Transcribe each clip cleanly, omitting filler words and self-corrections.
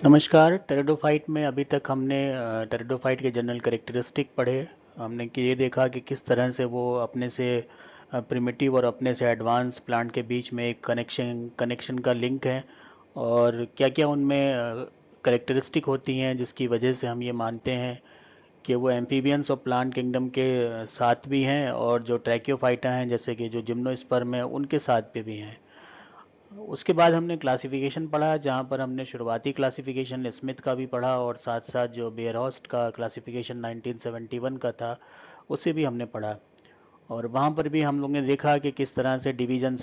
नमस्कार। टेरिडोफाइट में अभी तक हमने टेरिडोफाइट के जनरल कैरेक्टरिस्टिक पढ़े। हमने कि ये देखा कि किस तरह से वो अपने से प्रिमिटिव और अपने से एडवांस प्लांट के बीच में एक कनेक्शन कनेक्शन का लिंक है, और क्या क्या उनमें कैरेक्टरिस्टिक होती हैं जिसकी वजह से हम ये मानते हैं कि वो एम्फीबियंस और प्लांट किंगडम के साथ भी हैं, और जो ट्रैकियोफाइटा हैं जैसे कि जो जिम्नोस्पर्म है उनके साथ पे भी हैं। उसके बाद हमने क्लासिफिकेशन पढ़ा, जहाँ पर हमने शुरुआती क्लासिफिकेशन स्मिथ का भी पढ़ा, और साथ साथ जो बेयरहॉस्ट का क्लासिफिकेशन 1971 का था उसे भी हमने पढ़ा। और वहाँ पर भी हम लोग ने देखा कि किस तरह से डिवीज़न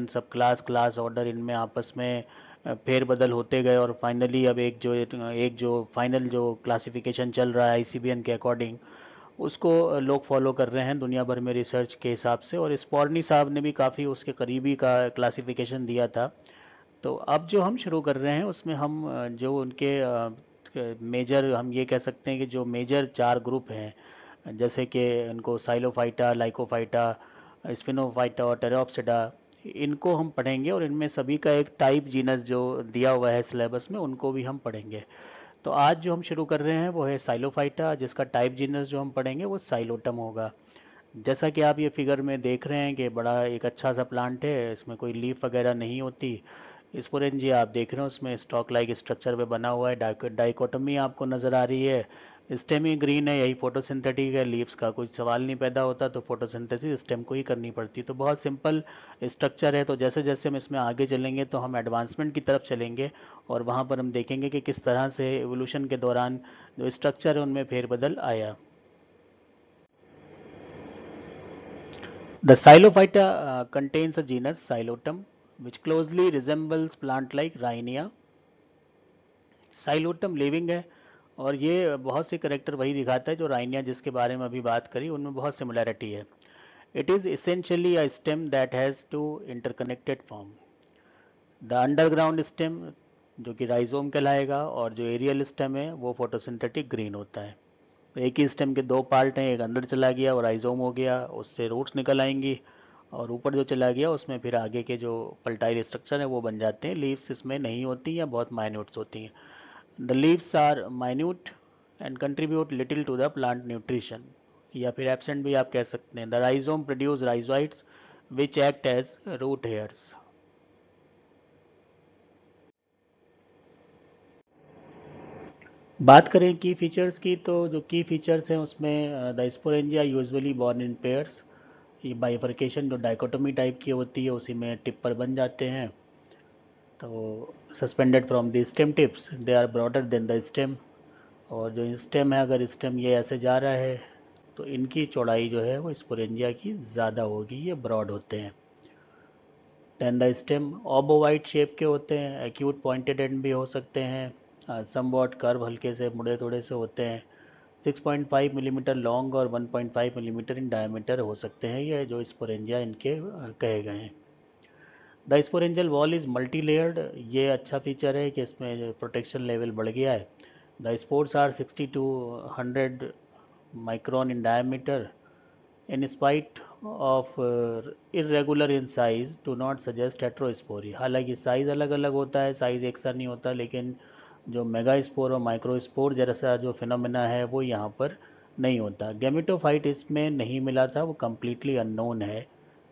सब क्लास क्लास ऑर्डर इनमें आपस में फेरबदल होते गए, और फाइनली अब एक जो फाइनल जो क्लासिफिकेशन चल रहा है आईसीबीएन के अकॉर्डिंग, उसको लोग फॉलो कर रहे हैं दुनिया भर में रिसर्च के हिसाब से। और स्पॉर्नी साहब ने भी काफ़ी उसके करीबी का क्लासिफिकेशन दिया था। तो अब जो हम शुरू कर रहे हैं उसमें हम जो उनके मेजर, हम ये कह सकते हैं कि जो मेजर चार ग्रुप हैं, जैसे कि इनको साइलोफाइटा, लाइकोफाइटा, स्पिनोफाइटा और टेरोप्सिडा, इनको हम पढ़ेंगे, और इनमें सभी का एक टाइप जीनस जो दिया हुआ है सिलेबस में उनको भी हम पढ़ेंगे। तो आज जो हम शुरू कर रहे हैं वो है साइलोफाइटा, जिसका टाइप जीनस जो हम पढ़ेंगे वो साइलोटम होगा। जैसा कि आप ये फिगर में देख रहे हैं कि बड़ा एक अच्छा सा प्लांट है, इसमें कोई लीफ वगैरह नहीं होती। स्पोरेंजिया आप देख रहे हो उसमें स्टॉक लाइक स्ट्रक्चर पे बना हुआ है, डाइकोटमी आपको नज़र आ रही है। स्टेम ही ग्रीन है, यही फोटोसिंथेटिक है, लीव्स का कुछ सवाल नहीं पैदा होता, तो फोटोसिंथेसिस स्टेम को ही करनी पड़ती। तो बहुत सिंपल स्ट्रक्चर है। तो जैसे जैसे हम इसमें आगे चलेंगे तो हम एडवांसमेंट की तरफ चलेंगे, और वहाँ पर हम देखेंगे कि किस तरह से एवोल्यूशन के दौरान जो स्ट्रक्चर है उनमें फेरबदल आया। The Xylophyta contains a genus Xylotum which closely resembles plant like Rhynia. Xylotum living है, और ये बहुत से करेक्टर वही दिखाता है जो राइनिया जिसके बारे में अभी बात करी उनमें बहुत सिमिलैरिटी है। It is essentially a stem that has two interconnected form. The underground stem जो कि राइजोम कहलाएगा, और जो एरियल स्टेम है वो फोटोसिंथेटिक ग्रीन होता है। तो एक ही स्टेम के दो पार्ट हैं, एक अंदर चला गया और राइजोम हो गया, उससे रूट्स निकल आएंगी, और ऊपर जो चला गया उसमें फिर आगे के जो पल्टाइल स्ट्रक्चर है वो बन जाते हैं। लीव्स इसमें नहीं होती या बहुत माइन्यूट्स होती हैं। The leaves are minute and contribute little to the plant nutrition, या फिर एब्सेंट भी आप कह सकते हैं। The rhizome produce rhizoids which act as root hairs. बात करें की फीचर्स की, तो जो की फीचर्स हैं उसमें the sporangia usually born in pairs. ये बाइफर्केशन जो डाइकोटोमी टाइप की होती है उसी में टिप पर बन जाते हैं। तो suspended from the stem tips they are broader than the stem. और जो स्टेम है, अगर स्टेम ये ऐसे जा रहा है तो इनकी चौड़ाई जो है वो स्पोरेंजिया की ज़्यादा होगी, ये ब्रॉड होते हैं। दैन द स्टेम ओबोवाइट शेप के होते हैं, एक्यूट पॉइंटेड एंड भी हो सकते हैं, समवॉट कर्व हल्के से मुड़े थोड़े से होते हैं। 6.5 मिलीमीटर लॉन्ग और 1.5 मिलीमीटर इन डायमीटर हो सकते हैं, ये जो स्पोरेंजिया इनके कहे गए हैं। The sporangial wall is multi layered. ये अच्छा फीचर है कि इसमें प्रोटेक्शन लेवल बढ़ गया है। The spores are 60 to 100 micron in diameter in spite of irregular in size do not suggest heterospory। हालांकि साइज अलग अलग होता है, साइज एक सा नहीं होता, लेकिन जो मेगास्पोर और माइक्रोस्पोर जैसा जो फिनोमेना है वो यहाँ पर नहीं होता। गेमेटोफाइट इसमें नहीं मिला था, वो कम्प्लीटली अननोन है।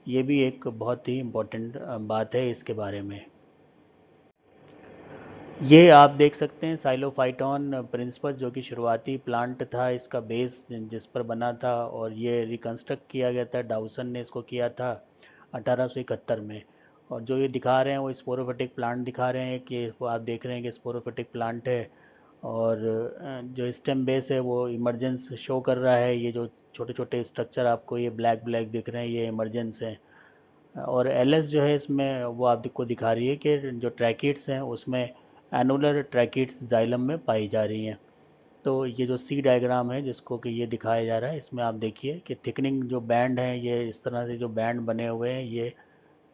ये भी एक बहुत ही इम्पोर्टेंट बात है इसके बारे में। ये आप देख सकते हैं साइलोफाइटॉन प्रिंसिपल, जो कि शुरुआती प्लांट था, इसका बेस जिस पर बना था, और ये रिकंस्ट्रक्ट किया गया था, डाउसन ने इसको किया था 1871 में। और जो ये दिखा रहे हैं वो स्पोरोफिटिक प्लांट दिखा रहे हैं, कि वो आप देख रहे हैं कि स्पोरोफिटिक प्लांट है, और जो स्टेम बेस है वो इमरजेंस शो कर रहा है। ये जो छोटे छोटे स्ट्रक्चर आपको ये ब्लैक ब्लैक दिख रहे हैं ये इमरजेंस हैं। और एलएस जो है इसमें वो आपको दिखा रही है कि जो ट्रैकिड्स हैं उसमें एनुलर ट्रैकिड्स जाइलम में पाई जा रही हैं। तो ये जो सी डायग्राम है जिसको कि ये दिखाया जा रहा है, इसमें आप देखिए कि थिकनिंग जो बैंड है, ये इस तरह से जो बैंड बने हुए हैं ये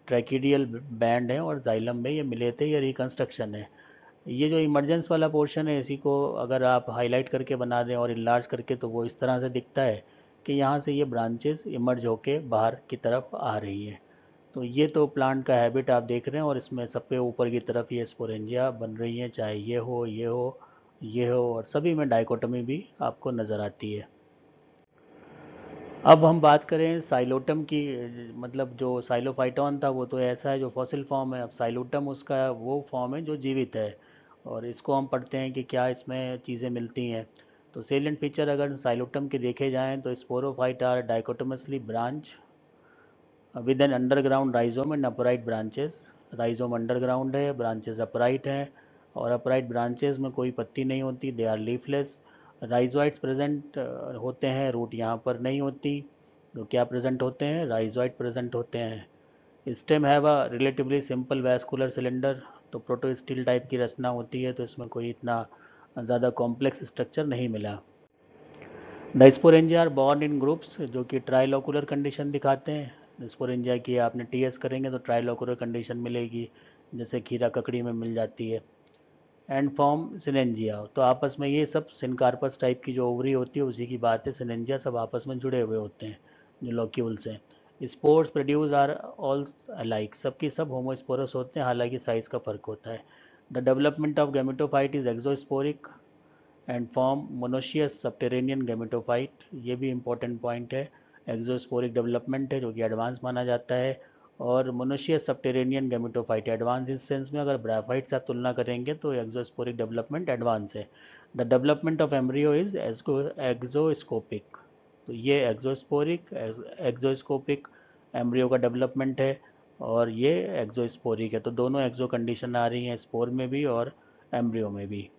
ट्रैकिडियल बैंड है, और जाइलम में ये मिले थे, ये रिकंस्ट्रक्शन है। ये जो इमरजेंस वाला पोर्शन है इसी को अगर आप हाईलाइट करके बना दें और इनलार्ज करके, तो वो इस तरह से दिखता है कि यहाँ से ये ब्रांचेस इमर्ज होके बाहर की तरफ आ रही हैं। तो ये तो प्लांट का हैबिट आप देख रहे हैं, और इसमें सबके ऊपर की तरफ ये स्पोरेंजिया बन रही हैं, चाहे ये हो, ये हो, ये हो, और सभी में डाइकोटमी भी आपको नज़र आती है। अब हम बात करें साइलोटम की, मतलब जो साइलोफाइटॉन था वो तो ऐसा है जो फॉसिल फॉर्म है। अब साइलोटम उसका वो फॉर्म है जो जीवित है, और इसको हम पढ़ते हैं कि क्या इसमें चीज़ें मिलती हैं। तो सेलिएंट फीचर अगर साइलोटम के देखे जाएं तो sporophyte are dichotomously branch with an underground rhizome and upright branches. Rhizome underground है, ब्रांचेस अपराइट हैं, और अपराइट ब्रांचेस में कोई पत्ती नहीं होती, they are leafless. Rhizoids present होते हैं, रूट यहाँ पर नहीं होती। तो क्या प्रेजेंट होते हैं? राइजोइड प्रेजेंट होते हैं। Stem have a relatively simple vascular cylinder, तो प्रोटोस्टील टाइप की रचना होती है, तो इसमें कोई इतना ज़्यादा कॉम्प्लेक्स स्ट्रक्चर नहीं मिला। The sporangia are borne in groups, जो कि ट्राइलोकुलर कंडीशन दिखाते हैं। स्पोरेंजिया की आपने टीएस करेंगे तो ट्राइलोकुलर कंडीशन मिलेगी, जैसे खीरा ककड़ी में मिल जाती है। एंड फॉर्म सिनेंजिया, तो आपस में ये सब सिनकार्पस टाइप की जो ओवरी होती है उसी की बात है। सिनेंजिया सब आपस में जुड़े हुए होते हैं जो लॉक्यूल्स हैं। Spores produce are all alike, सबकी सब होमोस्पोरस होते हैं, हालांकि साइज का फर्क होता है। The development of gametophyte is exosporic and form monoecious subterranean gametophyte, ये भी इंपॉर्टेंट पॉइंट है। एक्सोस्पोरिक डेवलपमेंट है जो कि एडवांस माना जाता है, और मोनोशियस सबटेरेनियन गैमेटोफाइट एडवांस इस सेंस में, अगर ब्राफाइट से आप तुलना करेंगे तो एक्सोस्पोरिक डेवलपमेंट एडवांस है। The development of embryo is exoscopic, तो ये एक्सोस्कोपिक एम्ब्रियो का डेवलपमेंट है, और ये एक्सोस्पोरिक है। तो दोनों एक्सो कंडीशन आ रही हैं, स्पोर में भी और एम्ब्रियो में भी।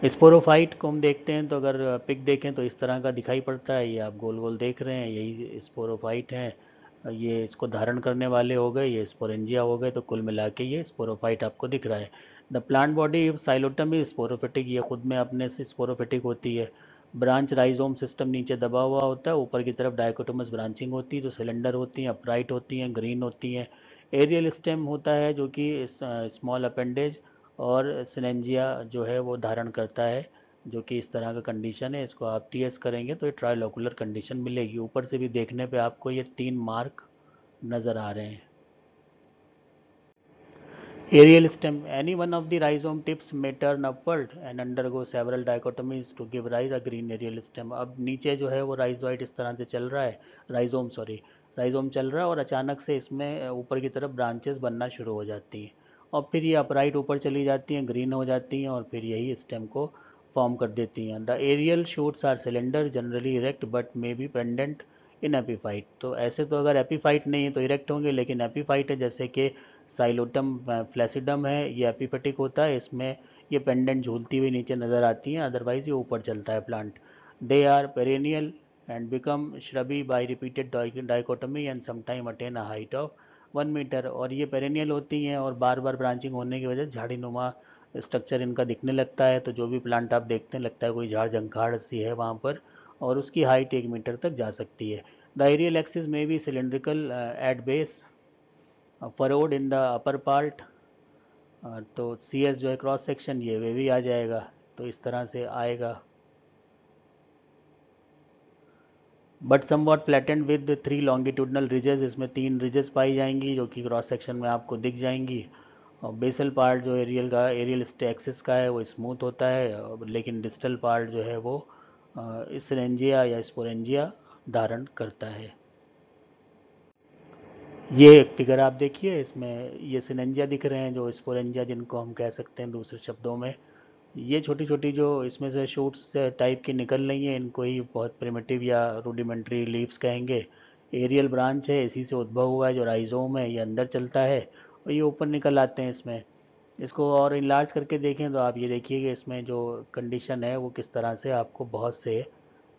स्पोरोफाइट को हम देखते हैं तो अगर पिक देखें तो इस तरह का दिखाई पड़ता है। ये आप गोल गोल देख रहे हैं, यही स्पोरोफाइट हैं। ये इसको धारण करने वाले हो गए, ये स्पोरेंजिया हो गए, तो कुल मिला के ये स्पोरोफाइट आपको दिख रहा है। The plant body Psilotum is sporophytic, ये खुद में अपने से स्पोरोफिटिक होती है। ब्रांच राइजोम सिस्टम नीचे दबा हुआ होता है, ऊपर की तरफ डाइकोटोमस ब्रांचिंग होती है जो सिलेंडर होती हैं, अपराइट होती हैं, ग्रीन होती हैं। एरियल स्टेम होता है जो कि स्मॉल अपेंडेज, और सिनेंजिया जो है वो धारण करता है, जो कि इस तरह का कंडीशन है। इसको आप टीएस करेंगे तो ये ट्राइलोकुलर कंडीशन मिलेगी। ऊपर से भी देखने पे आपको ये 3 मार्क नज़र आ रहे हैं। Aerial stem, any one of the rhizome tips may turn upward and undergo several dichotomies to give rise a green aerial stem। अब नीचे जो है वो राइजोइड इस तरह से चल रहा है, राइजोम चल रहा है, और अचानक से इसमें ऊपर की तरफ ब्रांचेस बनना शुरू हो जाती हैं, और फिर ये अपराइट ऊपर चली जाती हैं, ग्रीन हो जाती हैं, और फिर यही स्टेम को फॉर्म कर देती हैं। The aerial shoots are cylinder generally erect but may be pendent in epiphyte, तो ऐसे तो अगर एपीफाइट नहीं है तो इरेक्ट होंगे, लेकिन एपीफाइट है जैसे कि साइलोटम फ्लैसिडम है, ये एपिफेटिक होता है, इसमें ये पेंडेंट झूलती हुई नीचे नज़र आती हैं, अदरवाइज ये ऊपर चलता है plant. They are perennial and become shrubby by repeated dichotomy and sometime attain a height of 1 metre, और ये पेरेनियल होती हैं और बार बार ब्रांचिंग होने की वजह से झाड़ी नुमा स्ट्रक्चर इनका दिखने लगता है। तो जो भी प्लांट आप देखते हैं लगता है कोई झाड़ झंखाड़ सी है वहाँ पर, और उसकी हाइट 1 मीटर तक जा सकती है। द एरियल एक्सिस में भी cylindrical at base, furrowed in the upper part, तो सी एस जो है क्रॉस सेक्शन, ये वे भी आ जाएगा, तो इस तरह से आएगा। But somewhat flattened with 3 longitudinal ridges, इसमें 3 रिजेस पाई जाएंगी जो कि क्रॉस सेक्शन में आपको दिख जाएंगी। और बेसल पार्ट जो एरियल एक्सिस का है वो स्मूथ होता है, लेकिन डिस्टल पार्ट जो है वो सिरेंजिया या स्पोरेंजिया धारण करता है। ये एक फिगर आप देखिए, इसमें ये सिनेंजिया दिख रहे हैं, जो स्पोरेंजिया जिनको हम कह सकते हैं दूसरे शब्दों में। ये छोटी छोटी जो इसमें से शूट्स टाइप की निकल रही हैं, इनको ही बहुत प्रिमिटिव या रूडिमेंट्री लीव्स कहेंगे। एरियल ब्रांच है, इसी से उद्भव हुआ है जो राइजोम है, ये अंदर चलता है और ये ऊपर निकल आते हैं इसमें। इसको और इनलार्ज करके देखें तो आप ये देखिए कि इसमें जो कंडीशन है वो किस तरह से आपको बहुत से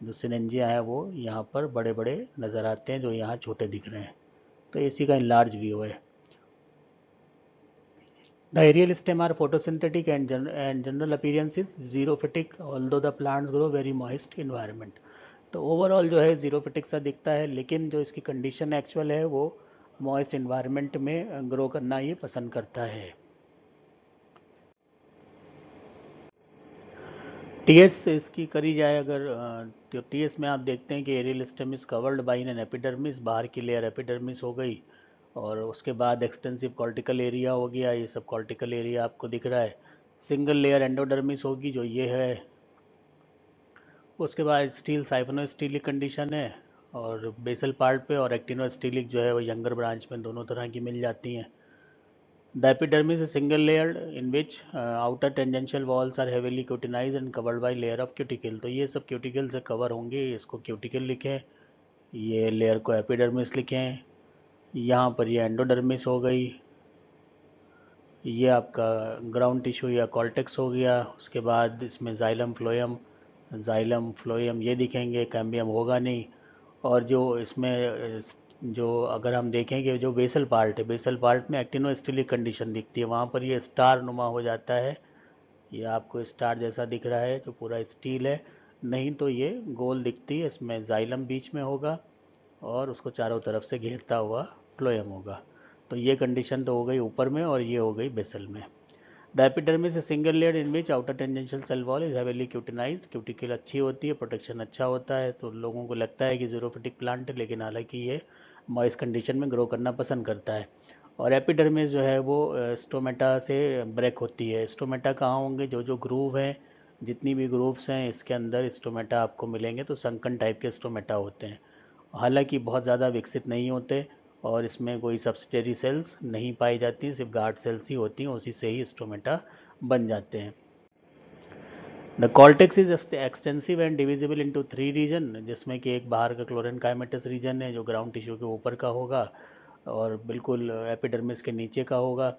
जो सिनेंजिया हैं वो यहाँ पर बड़े बड़े नज़र आते हैं, जो यहाँ छोटे दिख रहे हैं। तो इसी का इनलार्ज व्यू है। The aerial stem are photosynthetic and general appearance is xerophytic, although the plants grow very moist environment। तो ओवरऑल जो है जीरोफिटिक सा दिखता है, लेकिन जो इसकी कंडीशन एक्चुअल है वो मॉइस्ट इन्वायरमेंट में ग्रो करना ये पसंद करता है। टीएस इसकी करी जाए अगर तो टीएस में आप देखते हैं कि aerial stem is covered by an epidermis, बाहर की लेयर एपिडर्मिस हो गई, और उसके बाद एक्सटेंसिव कॉर्टिकल एरिया हो गया, ये सब कॉर्टिकल एरिया आपको दिख रहा है। सिंगल लेयर एंडोडर्मिस होगी जो ये है। उसके बाद स्टील साइफोनोस्टीलिक कंडीशन है, और बेसल पार्ट पे और एक्टिनोस्टीलिक जो है वो यंगर ब्रांच में दोनों तरह की मिल जाती हैं। The epidermis is single layered in which outer tangential walls are heavily cutinized and covered by layer of cuticle। तो ये सब क्यूटिकल से कवर होंगे, इसको क्यूटिकल लिखें, ये लेयर को एपिडर्मिस लिखें। यहाँ पर ये एंडोडर्मिस हो गई, ये आपका ग्राउंड टिश्यू या कॉर्टेक्स हो गया। उसके बाद इसमें जाइलम फ्लोएम ये दिखेंगे, कैम्बियम होगा नहीं। और जो इसमें जो अगर हम देखें कि जो बेसल पार्ट है, बेसल पार्ट में एक्टिनोस्टिलिक कंडीशन दिखती है, वहाँ पर ये स्टार नुमा हो जाता है। ये आपको स्टार जैसा दिख रहा है जो पूरा स्टील है, नहीं तो ये गोल दिखती है। इसमें जाइलम बीच में होगा और उसको चारों तरफ से घेरता हुआ फ्लोएम होगा। तो ये कंडीशन तो हो गई ऊपर में, और ये हो गई बेसल में। The epidermis is single layer in which outer tangential cell wall is heavily cutinised. Cuticle अच्छी होती है, प्रोटेक्शन अच्छा होता है, तो लोगों को लगता है कि ज़ीरोफिटिक प्लांट है, लेकिन हालांकि ये मॉइस्ट कंडीशन में ग्रो करना पसंद करता है। और एपिडर्मिस जो है वो स्टोमेटा से ब्रेक होती है। स्टोमेटा कहाँ होंगे? जो जो ग्रूव हैं, जितनी भी ग्रूव्स हैं इसके अंदर स्टोमेटा आपको मिलेंगे, तो संकन टाइप के स्टोमेटा होते हैं। हालांकि बहुत ज़्यादा विकसित नहीं होते, और इसमें कोई सब्सिडरी सेल्स नहीं पाई जाती, सिर्फ गार्ड सेल्स ही होती हैं, उसी से ही स्टोमेटा बन जाते हैं। The cortex is extensive and divisible into 3 region, जिसमें कि एक बाहर का क्लोरेन काइमेटस रीजन है जो ग्राउंड टिश्यू के ऊपर का होगा, और बिल्कुल एपिडर्मिस के नीचे का होगा।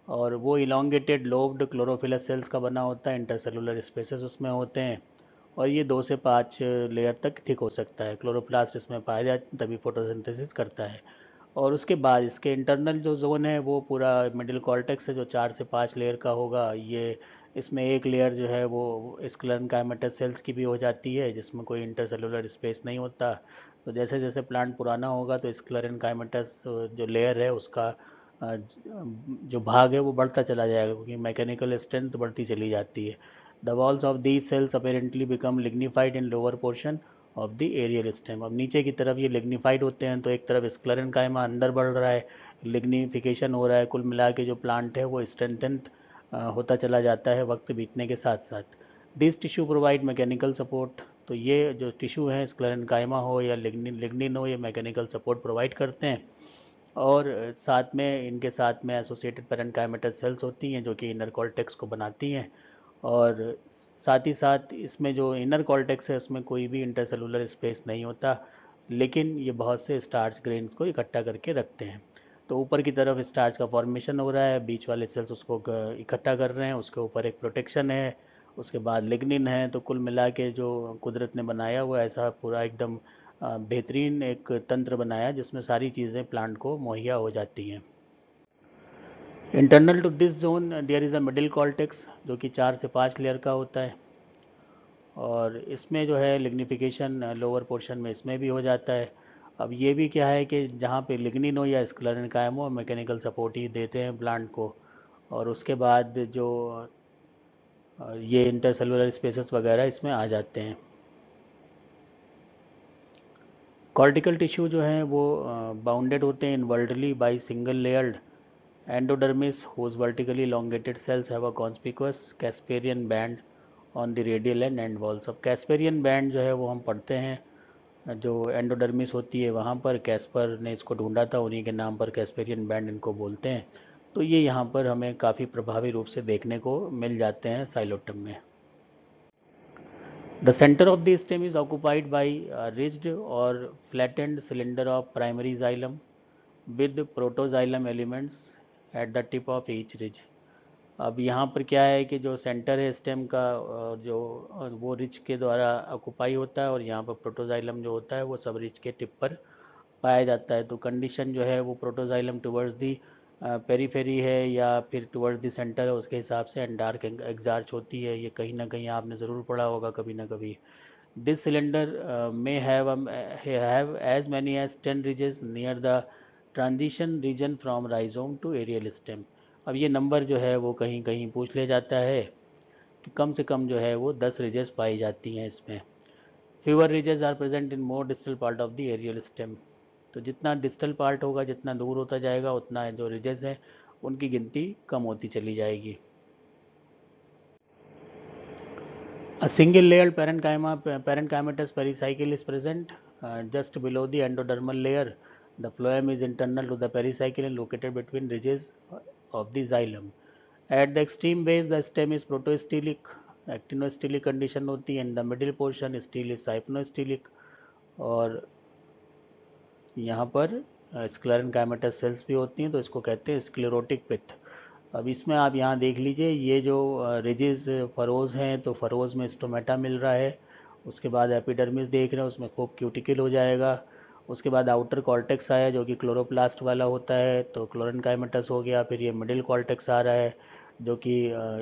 और वो इलोंगेटेड लोब्ड क्लोरोफिलस सेल्स का बना होता है, इंटरसेलुलर स्पेसेस उसमें होते हैं, और ये 2 से 5 लेयर तक थिक हो सकता है। क्लोरोप्लास्ट इसमें पाया जाता है, तभी फोटोसिंथेसिस करता है। और उसके बाद इसके इंटरनल जो जोन है वो पूरा मिडिल कॉर्टेक्स है जो 4 से 5 लेयर का होगा। ये इसमें एक लेयर जो है वो स्क्लेरन काइमेटस सेल्स की भी हो जाती है, जिसमें कोई इंटरसेलुलर स्पेस नहीं होता। तो जैसे जैसे प्लांट पुराना होगा तो स्क्लेरन काइमेटस जो लेयर है उसका जो भाग है वो बढ़ता चला जाएगा, क्योंकि मैकेनिकल स्ट्रेंथ बढ़ती चली जाती है। The walls of these cells apparently become lignified in lower portion of the aerial stem. अब नीचे की तरफ ये लिग्निफाइड होते हैं, तो एक तरफ स्क्लेरन काइमा अंदर बढ़ रहा है, लिग्निफिकेशन हो रहा है, कुल मिला के जो प्लांट है वो स्ट्रेंथन होता चला जाता है वक्त बीतने के साथ साथ। This tissue provide mechanical support. तो ये जो टिश्यू है, स्क्लेरन काइमा हो या लिग्निन हो, ये मैकेनिकल सपोर्ट प्रोवाइड करते हैं। और साथ में इनके साथ में एसोसिएटेड पेरेन्काइमेटस सेल्स होती हैं जो कि इनर कॉर्टेक्स को बनाती हैं। और साथ ही साथ इसमें जो इनर कॉर्टेक्स है उसमें कोई भी इंटरसेलुलर स्पेस नहीं होता, लेकिन ये बहुत से स्टार्च ग्रेन्स को इकट्ठा करके रखते हैं। तो ऊपर की तरफ स्टार्च का फॉर्मेशन हो रहा है, बीच वाले सेल्स उसको इकट्ठा कर रहे हैं, उसके ऊपर एक प्रोटेक्शन है, उसके बाद लिग्निन है। तो कुल मिला के जो कुदरत ने बनाया हुआ ऐसा पूरा एकदम बेहतरीन एक तंत्र बनाया जिसमें सारी चीज़ें प्लांट को मुहैया हो जाती हैं। Internal to this zone there is a middle cortex जो कि 4 से 5 लेयर का होता है, और इसमें जो है लिग्निफिकेशन लोअर पोर्शन में इसमें भी हो जाता है। अब ये भी क्या है कि जहाँ पे लिग्निन हो या स्क्लेरन कायम हो, मैकेनिकल सपोर्ट ही देते हैं प्लांट को। और उसके बाद जो ये इंटरसेलुलर स्पेसेस वगैरह इसमें आ जाते हैं। कॉर्टिकल टिश्यू जो है वो बाउंडेड होते हैं inwardly by single layered endodermis whose vertically elongated cells have a conspicuous Casparian band on the radial and end walls। अब कैस्पेरियन बैंड जो है वो हम पढ़ते हैं जो एंडोडर्मिस होती है वहाँ पर, कैस्पर ने इसको ढूंढा था, उन्हीं के नाम पर कैस्पेरियन बैंड इनको बोलते हैं। तो ये यहाँ पर हमें काफ़ी प्रभावी रूप से देखने को मिल जाते हैं साइलोटम में। The center of the stem is occupied by a ridged or flattened cylinder of primary xylem with protoxylem elements at the tip of each ridge। अब यहाँ पर क्या है कि जो सेंटर है स्टेम का जो वो रिज के द्वारा ऑक्यूपाई होता है, और यहाँ पर प्रोटोजाइलम जो होता है वो सब रिज के टिप पर पाया जाता है। तो कंडीशन जो है वो प्रोटोजाइलम टुवर्ड्स दी पेरीफेरी है या फिर टुवर्ड्स दी सेंटर है, उसके हिसाब से एंडार्क एग्जार्च होती है। ये कहीं ना कहीं आपने ज़रूर पढ़ा होगा कभी ना कभी। This cylinder may have as many as 10 ridges near the transition region from rhizome to aerial stem। अब ये नंबर जो है वो कहीं कहीं पूछ ले जाता है, कि कम से कम जो है वो 10 रिजेस पाई जाती हैं इसमें। Fewer ridges are present in more distal part of the aerial stem. तो जितना डिस्टल पार्ट होगा, जितना दूर होता जाएगा, उतना जो रिजेस हैं उनकी गिनती कम होती चली जाएगी। A single layered parenchymatous pericycle is present just below the endodermal layer. The phloem is internal to the pericycle and located between ridges of the xylem. At the extreme base, the stem is protostelic, actinostelic condition होती है. In the middle portion, stele is hypnostelic. और यहाँ पर स्क्लेरेनकाइमेटस sales भी होती हैं, तो इसको कहते हैं स्क्लेरोटिक पिथ। अब इसमें आप यहाँ देख लीजिए, ये जो रिजिज फरोज हैं, तो फरोज में स्टोमेटा मिल रहा है। उसके बाद एपिडर्मिस देख रहे हैं, उसमें खूब क्यूटिकल हो जाएगा। उसके बाद आउटर कॉर्टेक्स आया जो कि क्लोरोप्लास्ट वाला होता है, तो क्लोरेनकाइमेटस हो गया। फिर ये मिडिल कॉर्टेक्स आ रहा है जो कि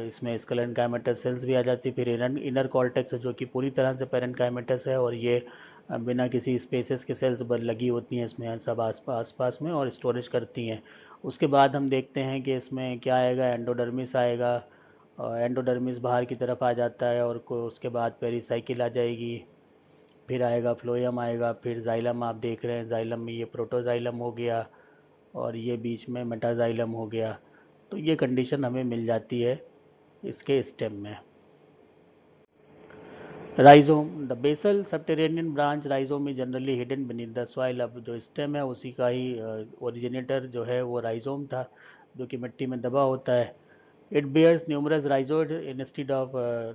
इसमें स्क्लेरेनकाइमेटस सेल्स भी आ जाती है। फिर इनर कॉर्टेक्स जो कि पूरी तरह से पेरेनकाइमेटस है, और ये बिना किसी स्पेसेस के सेल्स लगी होती हैं इसमें सब आस पास में, और स्टोरेज करती हैं। उसके बाद हम देखते हैं कि इसमें क्या आएगा, एंडोडर्मिस आएगा। एंडोडर्मिस बाहर की तरफ आ जाता है, और उसके बाद पेरिसाइकिल आ जाएगी। फिर आएगा फ्लोएम आएगा, फिर जाइलम आप देख रहे हैं, जाइलम में ये प्रोटोजाइलम हो गया, और ये बीच में मेटाजाइलम हो गया। तो ये कंडीशन हमें मिल जाती है इसके स्टेम में। Rhizome, the basal subterranean branch rhizome is generally hidden beneath the soil. अब जो स्टेम है उसी का ही ओरिजिनेटर जो है वो राइजोम था, जो कि मिट्टी में दबा होता है। It bears numerous rhizoid instead of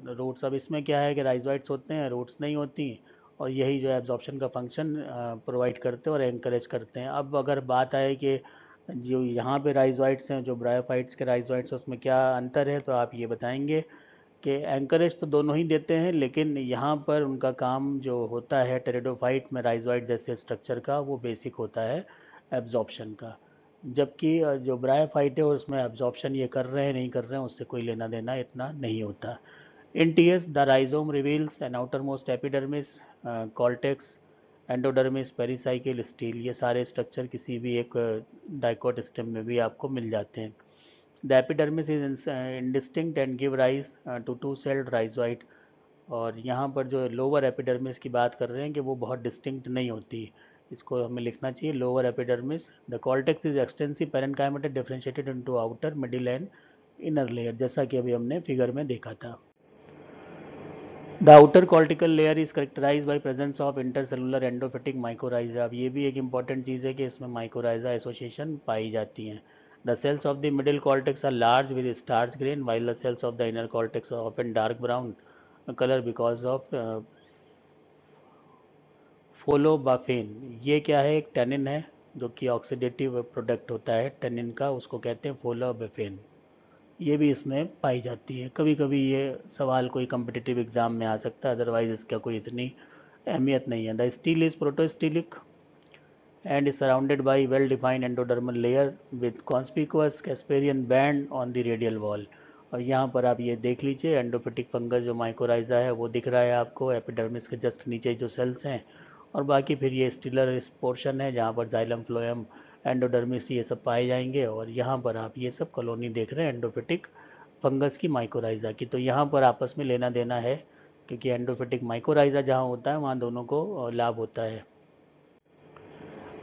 roots. अब इसमें क्या है कि राइजोइड्स होते हैं, रूट्स नहीं होती, और यही जो एब्जॉर्प्शन का फंक्शन प्रोवाइड करते हैं और एनकरेज करते हैं। अब अगर बात आए कि जो यहाँ पे राइजोइड्स हैं, जो ब्रायोफाइट्स के राइजोइड्स, उसमें क्या अंतर है, तो आप ये बताएंगे कि एंकरेज तो दोनों ही देते हैं, लेकिन यहाँ पर उनका काम जो होता है टेरिडोफाइट में राइजोइड जैसे स्ट्रक्चर का, वो बेसिक होता है एब्जॉर्प्शन का। जबकि जो ब्रायोफाइट है उसमें एब्जॉर्प्शन ये कर रहे हैं नहीं कर रहे हैं उससे कोई लेना देना इतना नहीं होता। In TS the rhizome reveals an outermost epidermis, cortex, endodermis, pericycle, stele. ये सारे स्ट्रक्चर किसी भी एक डाइकोट स्टेम में भी आपको मिल जाते हैं। The epidermis is indistinct and give rise to two-celled rhizoid। और यहाँ पर जो लोअर एपिडर्मिस की बात कर रहे हैं कि वो बहुत डिस्टिंक्ट नहीं होती, इसको हमें लिखना चाहिए lower epidermis. The cortex is extensive parenchymatous differentiated into outer, middle and inner layer, जैसा कि अभी हमने फिगर में देखा था। The outer cortical layer is characterise by presence of intercellular endophytic mycorrhiza. अब ये भी एक इंपॉर्टेंट चीज़ है कि इसमें माइकोराइजा एसोसिएशन पाई जाती हैं। The cells of the middle cortex are large with starch grain, while the cells of the inner cortex are often dark brown color because of फोलोबाफेन। ये क्या है, एक टेनिन है जो कि ऑक्सीडेटिव प्रोडक्ट होता है टेनिन का, उसको कहते हैं फोलोबाफेन। ये भी इसमें पाई जाती है। कभी कभी ये सवाल कोई कम्पिटिटिव एग्जाम में आ सकता है, अदरवाइज इसका कोई इतनी अहमियत नहीं है। The stele is protostelic and is surrounded by well-defined endodermal layer with conspicuous Casparian band on the radial wall। और यहाँ पर आप ये देख लीजिए, एंडोफिटिक फंगस जो माइकोराइजा है वो दिख रहा है आपको एपिडर्मिस के जस्ट नीचे जो सेल्स हैं, और बाकी फिर ये स्टिलर पोर्शन है जहाँ पर जाइलम, फ्लोएम, एंडोडर्मिस ये सब पाए जाएंगे। और यहाँ पर आप ये सब कॉलोनी देख रहे हैं एंडोफिटिक फंगस की, माइकोराइजा की। तो यहाँ पर आपस में लेना देना है, क्योंकि एंडोफिटिक माइकोराइजा जहाँ होता है वहाँ दोनों को लाभ होता है।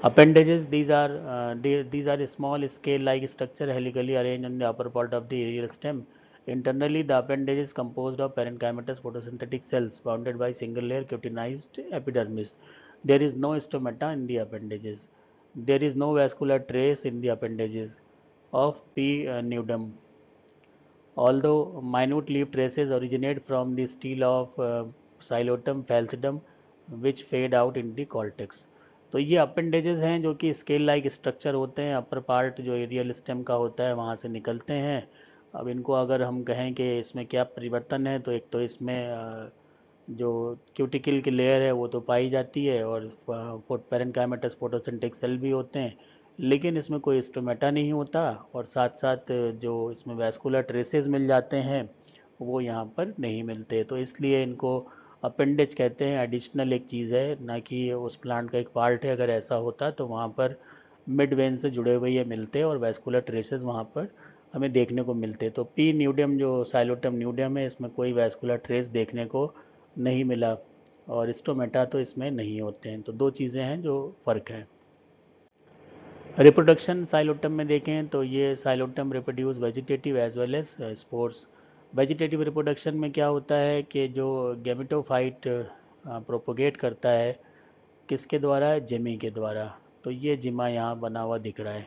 Appendages, these are small scale-like structure helically arranged on the upper part of the aerial stem. Internally, the appendage is composed of parenchymatous photosynthetic cells bounded by single-layer cutinized epidermis. There is no stomata in the appendages. There is no vascular trace in the appendages of P. nudum. Although minute leaf traces originate from the stele of Xylotum falcidum, which fade out in the cortex। तो ये appendages हैं जो कि scale like structure होते हैं, upper part जो aerial stem का होता है वहाँ से निकलते हैं। अब इनको अगर हम कहें कि इसमें क्या परिवर्तन है, तो एक तो इसमें जो क्यूटिकल की लेयर है वो तो पाई जाती है, और पेरेनकाइमेटस फोटोसिंथेटिक सेल भी होते हैं, लेकिन इसमें कोई स्टोमेटा नहीं होता। और साथ साथ जो इसमें वैस्कुलर ट्रेसेस मिल जाते हैं वो यहाँ पर नहीं मिलते, तो इसलिए इनको अपेंडेज कहते हैं। एडिशनल एक चीज़ है, ना कि उस प्लांट का एक पार्ट है। अगर ऐसा होता तो वहाँ पर मिड वेन से जुड़े हुए ये मिलते और वैस्कुलर ट्रेसेस वहाँ पर हमें देखने को मिलते हैं। तो पी न्यूडियम जो साइलोटम न्यूडियम है, इसमें कोई वैस्कुलर ट्रेस देखने को नहीं मिला, और स्टोमेटा तो इसमें नहीं होते हैं। तो दो चीज़ें हैं जो फ़र्क है। रिप्रोडक्शन साइलोटम में देखें तो ये Psilotum reproduce vegetative as well as spores. Vegetative reproduction में क्या होता है कि जो गैमेटोफाइट प्रोपोगेट करता है, किसके द्वारा? जिमी के द्वारा। तो ये जिमा यहाँ बना हुआ दिख रहा है।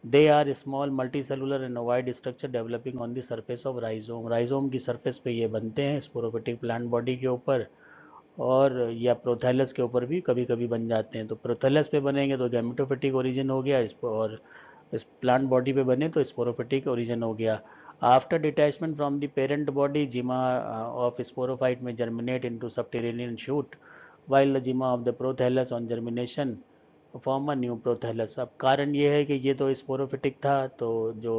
They are small multicellular and ovoid structure developing on the surface of rhizome. Rhizome की सरफेस पे ये बनते हैं स्पोरोफिटिक प्लांट बॉडी के ऊपर, और या प्रोथैलस के ऊपर भी कभी कभी बन जाते हैं। तो प्रोथैलस पे बनेंगे तो गैमेटोफिटिक ओरिजिन हो गया, और इस प्लांट बॉडी पे बने तो स्पोरोफिटिक ओरिजिन हो गया। After detachment from the parent body, जिमा ऑफ स्पोरोफाइट में germinate into subterranean shoot, while the gyma of the prothallus on germination form a new prothallus। अब कारण ये है कि ये तो स्पोरोफिटिक था, तो जो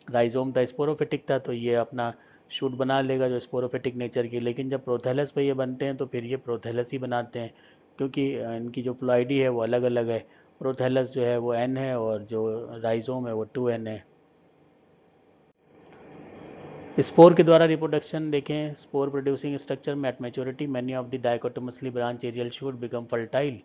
राइजोम था स्पोरोफिटिक था, तो ये अपना शूट बना लेगा जो स्पोरोफिटिक नेचर की। लेकिन जब प्रोथैलस पे ये बनते हैं तो फिर ये प्रोथैलस ही बनाते हैं, क्योंकि इनकी जो प्लॉइडी है वो अलग अलग है। प्रोथैलस जो है वो एन है, और जो राइजोम है वो 2n है। स्पोर के द्वारा रिप्रोडक्शन देखें, स्पोर प्रोड्यूसिंग स्ट्रक्चर में at maturity many of the dichotomously branch aerial shoot become fertile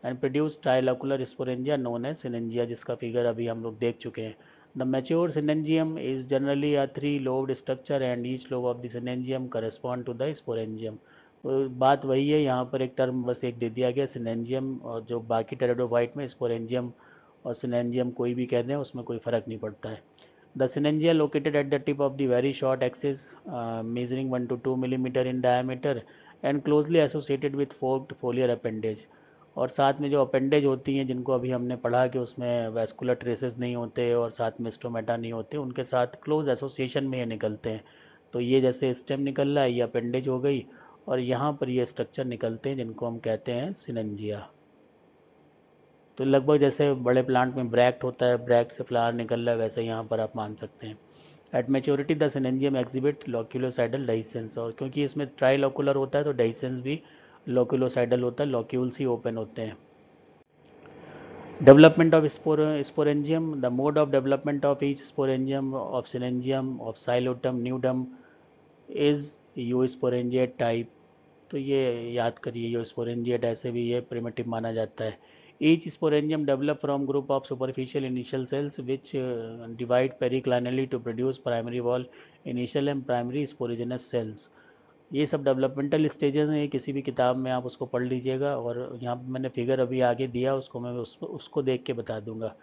and produce trilocular sporangia known as synangia, जिसका फिगर अभी हम लोग देख चुके हैं। The mature synangium is generally a 3-lobed structure and each lobe of the synangium correspond to the sporangium. तो बात वही है, यहाँ पर एक टर्म बस एक दे दिया गया सिनेंजियम, और जो बाकी टेरिडोफाइट में स्पोरेंजियम और सिनेंजियम कोई भी कह दें उसमें कोई फ़र्क नहीं पड़ता है। The synangia located at the tip of the very short axis, measuring 1 to 2 millimeter in diameter and closely associated with forked foliar appendage। और साथ में जो अपेंडेज होती हैं जिनको अभी हमने पढ़ा कि उसमें वैस्कुलर ट्रेसेस नहीं होते और साथ में स्टोमेटा नहीं होते, उनके साथ क्लोज एसोसिएशन में ये निकलते हैं। तो ये जैसे स्टेम निकल रहा है, ये अपेंडेज हो गई, और यहाँ पर ये स्ट्रक्चर निकलते हैं जिनको हम कहते हैं सिनेंजिया। तो लगभग जैसे बड़े प्लांट में ब्रैक्ट होता है, ब्रैक्ट से फ्लावर निकल रहा है, वैसे यहाँ पर आप मान सकते हैं। एट मेच्योरिटी द सिनेंजियम एग्जिबिट लॉक्यूलोसाइडल डाइसेंस, और क्योंकि इसमें ट्राइलॉकुलर होता है तो डाइसेंस भी लॉक्यूलोसाइडल होता है, लॉक्यूल्स ही ओपन होते हैं। Development of sporangium, the mode of development of each sporangium of synangium of Psilotum nudum is eusporangiate type. तो ये याद करिए, यो स्पोरेंजिएट ऐसे भी ये प्रिमिटिव माना जाता है। Each sporangium develop from group of superficial initial cells which divide periclinally to produce primary wall initial and primary sporogenous cells. ये सब डेवलपमेंटल स्टेजेस हैं, ये किसी भी किताब में आप उसको पढ़ लीजिएगा, और यहाँ पे मैंने फिगर अभी आगे दिया उसको मैं उसको देख के बता दूंगा।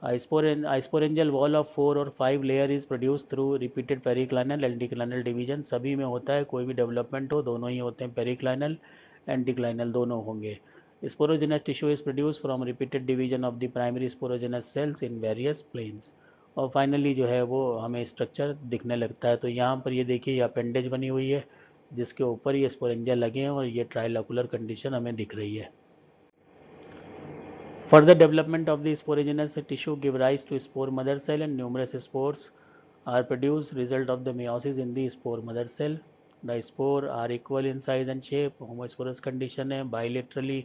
स्पोरेंजियल वॉल ऑफ 4 और 5 layer is produce through repeated periclinal and anticlinal division. सभी में होता है, कोई भी डेवलपमेंट हो दोनों ही होते हैं, पेरिक्लाइनल एंड डिक्लाइनल दोनों होंगे। Sporogenous tissue is produce from repeated division of the primary sporogenous cells in various planes. और फाइनली जो है वो हमें स्ट्रक्चर दिखने लगता है। तो यहाँ पर ये देखिए, ये अपेंडेज बनी हुई है जिसके ऊपर ये स्पोरेंजिया लगे हैं, और ये ट्राइलॉकुलर कंडीशन हमें दिख रही है। Further development of the sporogenous tissue give rise to spore mother cell, and numerous spores are produced result of the meiosis in the spore mother cell. The spore are equal in size and shape, homosporous condition है, bilaterally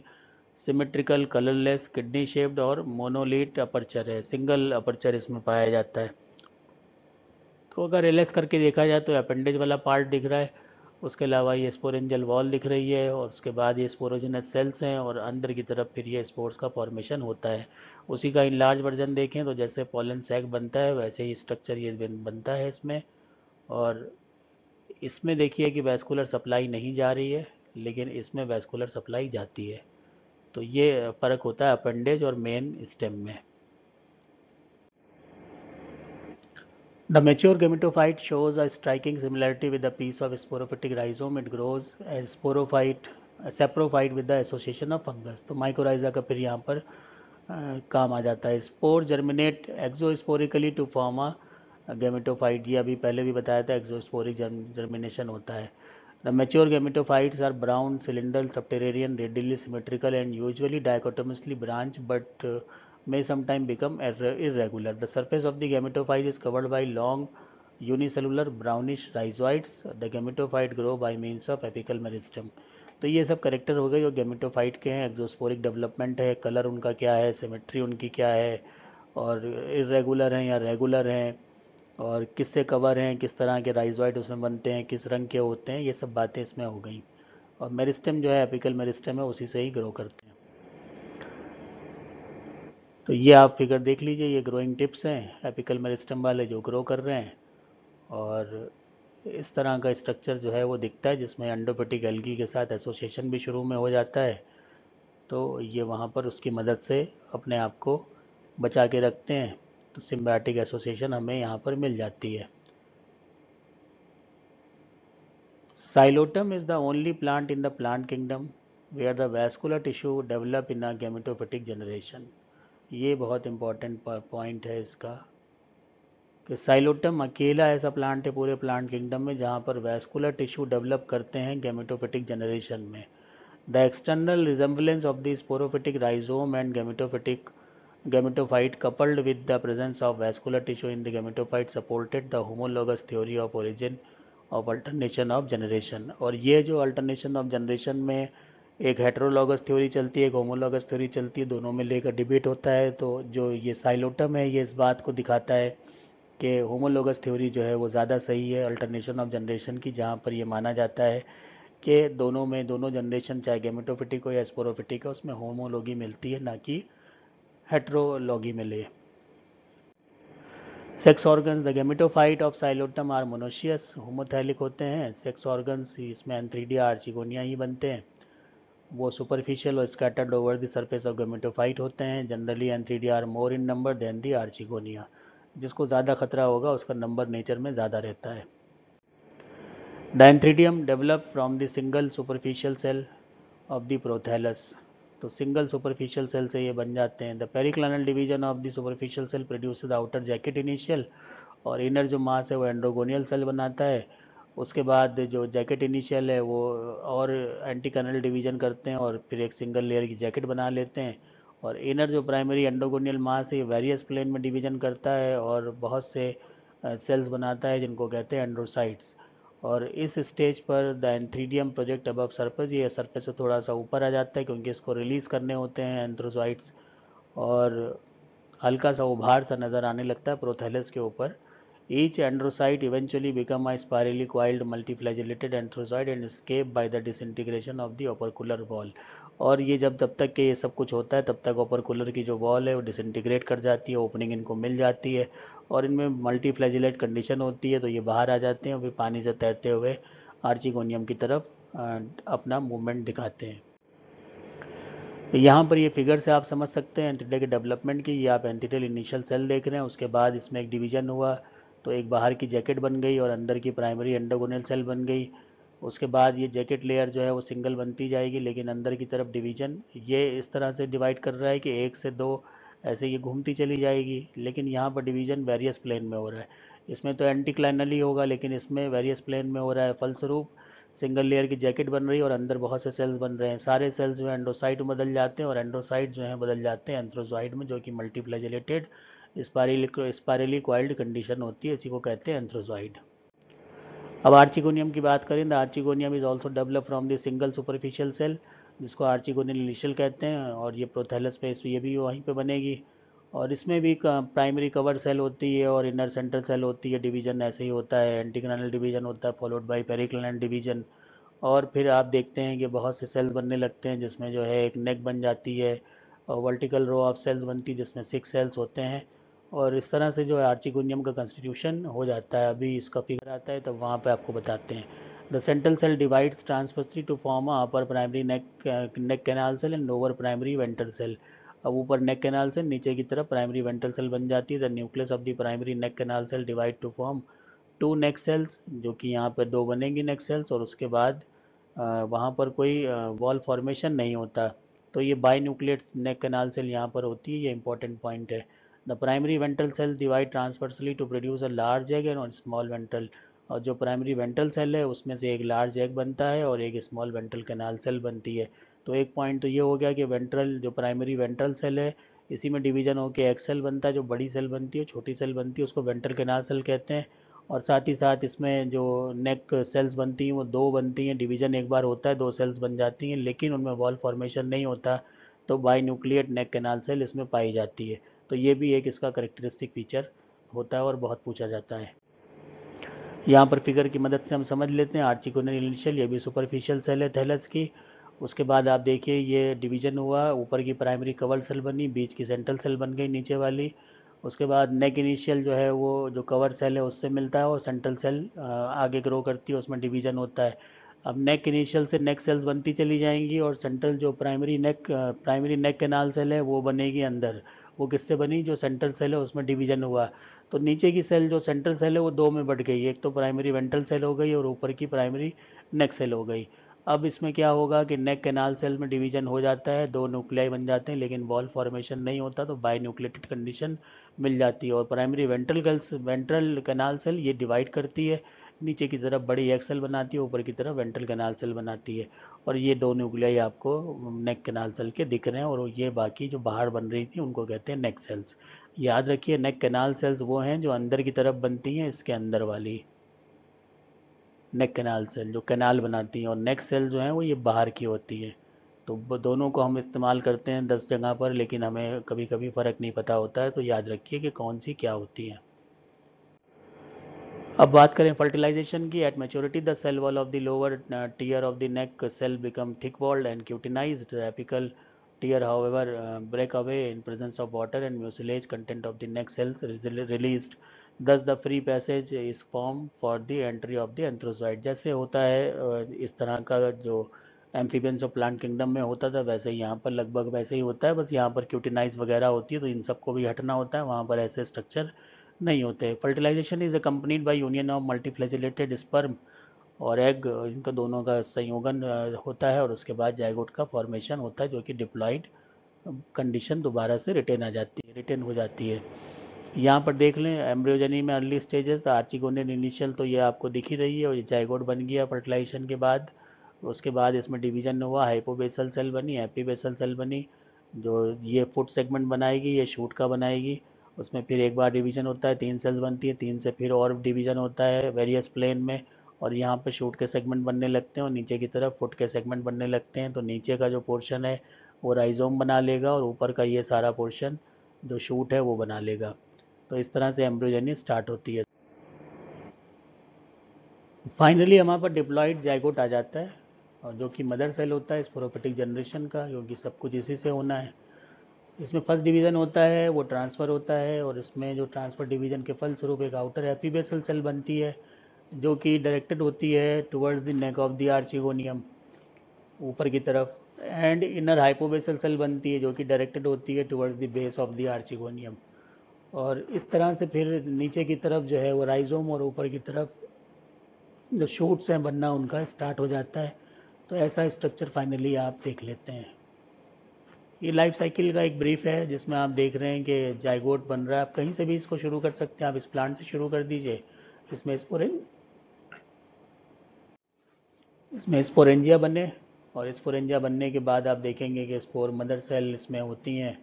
symmetrical, colorless, kidney shaped और monolete aperture है, single aperture इसमें पाया जाता है। तो अगर LS करके देखा जाए तो अपेंडेज वाला पार्ट दिख रहा है, उसके अलावा ये स्पोरेंजियल वॉल दिख रही है, और उसके बाद ये स्पोरोजिनस सेल्स हैं, और अंदर की तरफ फिर ये स्पोर्स का फॉर्मेशन होता है। उसी का इनलार्ज वर्जन देखें तो जैसे पॉलन सैक बनता है वैसे ही स्ट्रक्चर ये बनता है इसमें। और इसमें देखिए कि वैस्कुलर सप्लाई नहीं जा रही है, लेकिन इसमें वैस्कुलर सप्लाई जाती है। तो ये फ़र्क होता है अपेंडेज और मेन स्टेम में। The mature gametophyte shows a striking similarity with a piece of sporophytic rhizome. It grows as saprophyte with the association of fungus। तो माइकोराइजा का फिर यहाँ पर काम आ जाता है। Spore germinate exosporically to form a gametophyte, ये अभी पहले भी बताया था, एक्सोस्पोरिक जर्मिनेशन होता है। The mature gametophytes are brown, cylindrical, subterranean, radially symmetrical, and usually dichotomously branched, but may sometimes become irregular. The surface of the gametophyte is covered by long unicellular brownish rhizoids. The gametophyte grow by means of apical meristem. तो ये सब character हो गए जो gametophyte के हैं। एक्सोस्पोरिक development है, colour उनका क्या है, सिमेट्री उनकी क्या है, और इरेगुलर हैं या रेगुलर हैं, और किससे कवर हैं, किस तरह के राइजोइड उसमें बनते हैं, किस रंग के होते हैं, ये सब बातें इसमें हो गई। और मेरिस्टेम जो है एपिकल मेरिस्टेम है, उसी से ही ग्रो करते हैं। तो ये आप फिगर देख लीजिए, ये ग्रोइंग टिप्स हैं एपिकल मेरिस्टेम वाले जो ग्रो कर रहे हैं। और इस तरह का स्ट्रक्चर जो है वो दिखता है, जिसमें एंडोपेटिक एल्गी के साथ एसोसिएशन भी शुरू में हो जाता है। तो ये वहाँ पर उसकी मदद से अपने आप को बचा के रखते हैं। तो सिम्बायोटिक एसोसिएशन हमें यहाँ पर मिल जाती है। Xylotum is the only plant in the plant kingdom where the vascular tissue develop in a gametophytic generation। ये बहुत इम्पोर्टेंट पॉइंट है इसका कि साइलोटम अकेला ऐसा प्लांट है पूरे प्लांट किंगडम में जहाँ पर वैस्कुलर टिश्यू डेवलप करते हैं गैमेटोफिटिक जनरेशन में। The external resemblance of the sporophytic rhizome and gametophytic gametophyte coupled with the presence of vascular tissue in the gametophyte supported the homologous theory of origin of alternation of generation। और ये जो alternation of generation में एक heterologous theory चलती है, एक homologous theory चलती है, दोनों में लेकर डिबेट होता है। तो जो ये साइलोटम है ये इस बात को दिखाता है कि होमोलॉगस थ्योरी जो है वो ज़्यादा सही है अल्टरनेशन ऑफ जनरेशन की, जहाँ पर ये माना जाता है कि दोनों में, दोनों जनरेशन चाहे गेमेटोफिटिक हो या स्पोरोफिटिक हो, उसमें होमोलॉगी मिलती है, ना कि हेट्रोलॉगी मिले। Sex organs, the gametophyte of Psilotum are monoecious, homothallic होते हैं। सेक्स ऑर्गन्स इसमें एंथ्रीडिया आर्चिगोनिया ही बनते हैं। वो सुपरफिशियल और scattered over the surface of gametophyte होते हैं। Generally antheridia are more in number than the archegonia. जिसको ज़्यादा खतरा होगा उसका नंबर नेचर में ज़्यादा रहता है। The antheridium develop from the single superficial cell of the prothallus. तो सिंगल सुपरफिशियल सेल से ये बन जाते हैं। The periclinal division of the superficial cell produces outer jacket initial, और इनर जो मास है वो एंड्रोगोनियल सेल बनाता है। उसके बाद जो जैकेट इनिशियल है वो और एंटी कैनल डिवीजन करते हैं और फिर एक सिंगल लेयर की जैकेट बना लेते हैं। और इनर जो प्राइमरी एंडोगोनियल मास है ये वेरियस प्लेन में डिवीजन करता है और बहुत से सेल्स बनाता है जिनको कहते हैं एंड्रोसाइट्स। और इस स्टेज पर the antheridium project above surface, ये सरफेस से थोड़ा सा ऊपर आ जाता है क्योंकि इसको रिलीज़ करने होते हैं एंथ्रोसाइट्स। और हल्का सा उभार सा नज़र आने लगता है प्रोथैलस के ऊपर। Each androcyte eventually become a spirally coiled multiflagellated antherozoid and escape by the disintegration of the opercular wall। और ये जब तब तक कि ये सब कुछ होता है तब तक ओपरकुलर की जो वॉल है वो डिसइंटीग्रेट कर जाती है, ओपनिंग इनको मिल जाती है और इनमें मल्टीफ्लैजिलेट कंडीशन होती है, तो ये बाहर आ जाते हैं और फिर पानी से तैरते हुए आर्चिगोनियम की तरफ अपना मूवमेंट दिखाते हैं। तो यहाँ पर ये फिगर से आप समझ सकते हैं एंटीडे के डेवलपमेंट की। ये आप एंटीडल इनिशियल सेल देख रहे हैं, उसके बाद इसमें एक डिवीजन हुआ तो एक बाहर की जैकेट बन गई और अंदर की प्राइमरी एंडोगोनल सेल बन गई। उसके बाद ये जैकेट लेयर जो है वो सिंगल बनती जाएगी, लेकिन अंदर की तरफ डिवीजन ये इस तरह से डिवाइड कर रहा है कि एक से दो ऐसे ये घूमती चली जाएगी, लेकिन यहाँ पर डिवीजन वेरियस प्लेन में हो रहा है। इसमें तो एंटीक्लाइनल ही होगा, लेकिन इसमें वेरियस प्लेन में हो रहा है। फलस्वरूप सिंगल लेयर की जैकेट बन रही है और अंदर बहुत से सेल्स बन रहे हैं। सारे सेल्स जो है एंड्रोसाइट में बदल जाते हैं और एंड्रोसाइट जो है बदल जाते हैं एंथ्रोजॉइड में, जो कि मल्टीफ्लैजिलेटेड स्पाइरली क्वाइल्ड कंडीशन होती है, इसी को कहते हैं एंथ्रोजॉइड। अब आर्चिगोनियम की बात करें, the archegonium is also develop from the single superficial cell, जिसको आर्चिगोनियल इनिशियल कहते हैं। और ये प्रोथैलस पे ये भी वहीं पे बनेगी और इसमें भी प्राइमरी कवर सेल होती है और इनर सेंट्रल सेल होती है। डिवीजन ऐसे ही होता है, एंटीक्लाइनल डिवीजन होता है फॉलोड बाय पेरिक्लाइनल डिवीजन। और फिर आप देखते हैं कि बहुत से सेल्स बनने लगते हैं जिसमें जो है एक नेक बन जाती है और वर्टिकल रो ऑफ सेल्स बनती है जिसमें 6 सेल्स होते हैं। और इस तरह से जो है आर्चिगोनियम का कंस्टिट्यूशन हो जाता है। अभी इसका फिगर आता है तब वहाँ पे आपको बताते हैं। The central cell divides transversely to form upper primary neck canal cell and lower primary ventral cell. अब ऊपर नेक कैनाल सेल, नीचे की तरफ प्राइमरी वेंट्रल सेल बन जाती है। The nucleus of the primary neck canal cell divide to form 2 neck cells, जो कि यहाँ पर 2 बनेंगी नेक सेल्स और उसके बाद वहाँ पर कोई वॉल फॉर्मेशन नहीं होता। तो ये binucleate neck canal cell यहाँ पर होती है, ये इंपॉर्टेंट पॉइंट है। The primary ventral cell divide transversely to produce a large egg and small ventral. और जो प्राइमरी वेंट्रल सेल है उसमें से एक लार्ज एग बनता है और एक स्मॉल वेंट्रल कैनाल सेल बनती है। तो एक पॉइंट तो ये हो गया कि वेंट्रल जो प्राइमरी वेंट्रल सेल है इसी में डिवीजन होकर एग सेल बनता है, जो बड़ी सेल बनती है, छोटी सेल बनती है, उसको वेंट्रल कैनाल सेल कहते हैं। और साथ ही साथ इसमें जो नेक सेल्स बनती हैं वो 2 बनती हैं, डिवीजन एक बार होता है, 2 सेल्स बन जाती हैं, लेकिन उनमें वॉल फॉर्मेशन नहीं होता। तो binucleate neck canal cell इसमें पाई जाती है। तो ये भी एक इसका करेक्टरिस्टिक फीचर होता है और बहुत पूछा जाता है। यहाँ पर फिगर की मदद से हम समझ लेते हैं। आर्चिगोनल इनिशियल, ये भी सुपरफिशियल सेल है थैलस की। उसके बाद आप देखिए ये डिवीजन हुआ, ऊपर की प्राइमरी कवर सेल बनी, बीच की सेंट्रल सेल बन गई नीचे वाली। उसके बाद नेक इनिशियल जो है वो जो कवर सेल है उससे मिलता है और सेंट्रल सेल आगे ग्रो करती है, उसमें डिवीजन होता है। अब नेक इनिशियल से नेक सेल्स बनती चली जाएंगी और सेंट्रल जो प्राइमरी नेक कैनाल सेल है वो बनेगी अंदर। वो किससे बनी? जो सेंट्रल सेल है उसमें डिवीजन हुआ। तो नीचे की सेल जो सेंट्रल सेल है वो दो में बढ़ गई, एक तो प्राइमरी वेंट्रल सेल हो गई और ऊपर की प्राइमरी नेक सेल हो गई। अब इसमें क्या होगा कि नेक कैनाल सेल में डिवीजन हो जाता है, दो न्यूक्लियाई बन जाते हैं, लेकिन बॉल फॉर्मेशन नहीं होता, तो बाई न्यूक्लिएटेड कंडीशन मिल जाती है। और प्राइमरी वेंट्रल कैनाल सेल ये डिवाइड करती है, नीचे की तरफ बड़ी एक सेल बनाती है, ऊपर की तरफ वेंट्रल कैनाल सेल बनाती है। और ये दो न्यूक्लियाई आपको नेक कैनाल सेल के दिख रहे हैं, और ये बाकी जो बाहर बन रही थी उनको कहते हैं नेक सेल्स। याद रखिए नेक कैनाल सेल्स वो हैं जो अंदर की तरफ बनती हैं, इसके अंदर वाली नेक कैनाल सेल जो कैनाल बनाती हैं, और नेक सेल जो हैं वो ये बाहर की होती है। तो दोनों को हम इस्तेमाल करते हैं 10 जगह पर, लेकिन हमें कभी कभी फ़र्क नहीं पता होता है, तो याद रखिए कि कौन सी क्या होती है। अब बात करें फर्टिलाइजेशन की। At maturity the cell wall of the lower tier of the neck cell become thick walled and cutinised. The apical tier however break away in presence of water and mucilage content of the neck cells released. Thus the free passage is formed for the entry of the anthrozoid. जैसे होता है इस तरह का जो amphibians और plant kingdom में होता था, वैसे ही यहाँ पर लगभग वैसे ही होता है, बस यहाँ पर क्यूटिनाइज वगैरह होती है, तो इन सबको भी हटना होता है, वहाँ पर ऐसे स्ट्रक्चर नहीं होते। Fertilisation is accompanied by union of multiflagellated sperm और एग, इनका दोनों का संयोगन होता है, और उसके बाद जाइगोट का फॉर्मेशन होता है, जो कि डिप्लॉइड कंडीशन दोबारा से रिटेन हो जाती है। यहाँ पर देख लें एम्ब्रियोजनी में अर्ली स्टेजेस, आर्चिगोनियल इनिशियल तो ये आपको दिख ही रही है, और ये जाइगोट बन गया फर्टिलाइजेशन के बाद। उसके बाद इसमें डिवीजन हुआ, हाइपोबेसल सेल बनी, एपीबेसल सेल बनी, जो ये फुट सेगमेंट बनाएगी, ये शूट का बनाएगी। उसमें फिर एक बार डिवीजन होता है, 3 सेल्स बनती है, 3 से फिर और डिवीजन होता है वेरियस प्लेन में, और यहाँ पे शूट के सेगमेंट बनने लगते हैं और नीचे की तरफ फुट के सेगमेंट बनने लगते हैं। तो नीचे का जो पोर्शन है वो राइजोम बना लेगा, और ऊपर का ये सारा पोर्शन जो शूट है वो बना लेगा। तो इस तरह से एम्ब्रियोजेनी स्टार्ट होती है। फाइनली हमारे पास डिप्लॉइड जाइगोट आ जाता है, और जो कि मदर सेल होता है स्पोरोफिटिक जनरेशन का, क्योंकि सब कुछ इसी से होना है। इसमें फर्स्ट डिवीजन होता है, वो ट्रांसफ़र होता है, और इसमें जो ट्रांसफ़र डिवीजन के फलस्वरूप एक आउटर एपीबेसल सेल बनती है, जो कि डायरेक्टेड होती है towards the neck of the archegonium, ऊपर की तरफ। एंड इनर हाइपोबेसल सेल बनती है, जो कि डायरेक्टेड होती है towards the base of the archegonium. और इस तरह से फिर नीचे की तरफ जो है वो राइजोम, और ऊपर की तरफ जो शूट्स हैं बनना उनका स्टार्ट हो जाता है। तो ऐसा स्ट्रक्चर फाइनली आप देख लेते हैं। ये लाइफ साइकिल का एक ब्रीफ है, जिसमें आप देख रहे हैं कि जाइगोट बन रहा है। आप कहीं से भी इसको शुरू कर सकते हैं, आप इस प्लांट से शुरू कर दीजिए। इसमें स्पोरेंजिया बने, और स्पोरेंजिया बनने के बाद आप देखेंगे कि स्पोर मदर सेल इसमें होती हैं,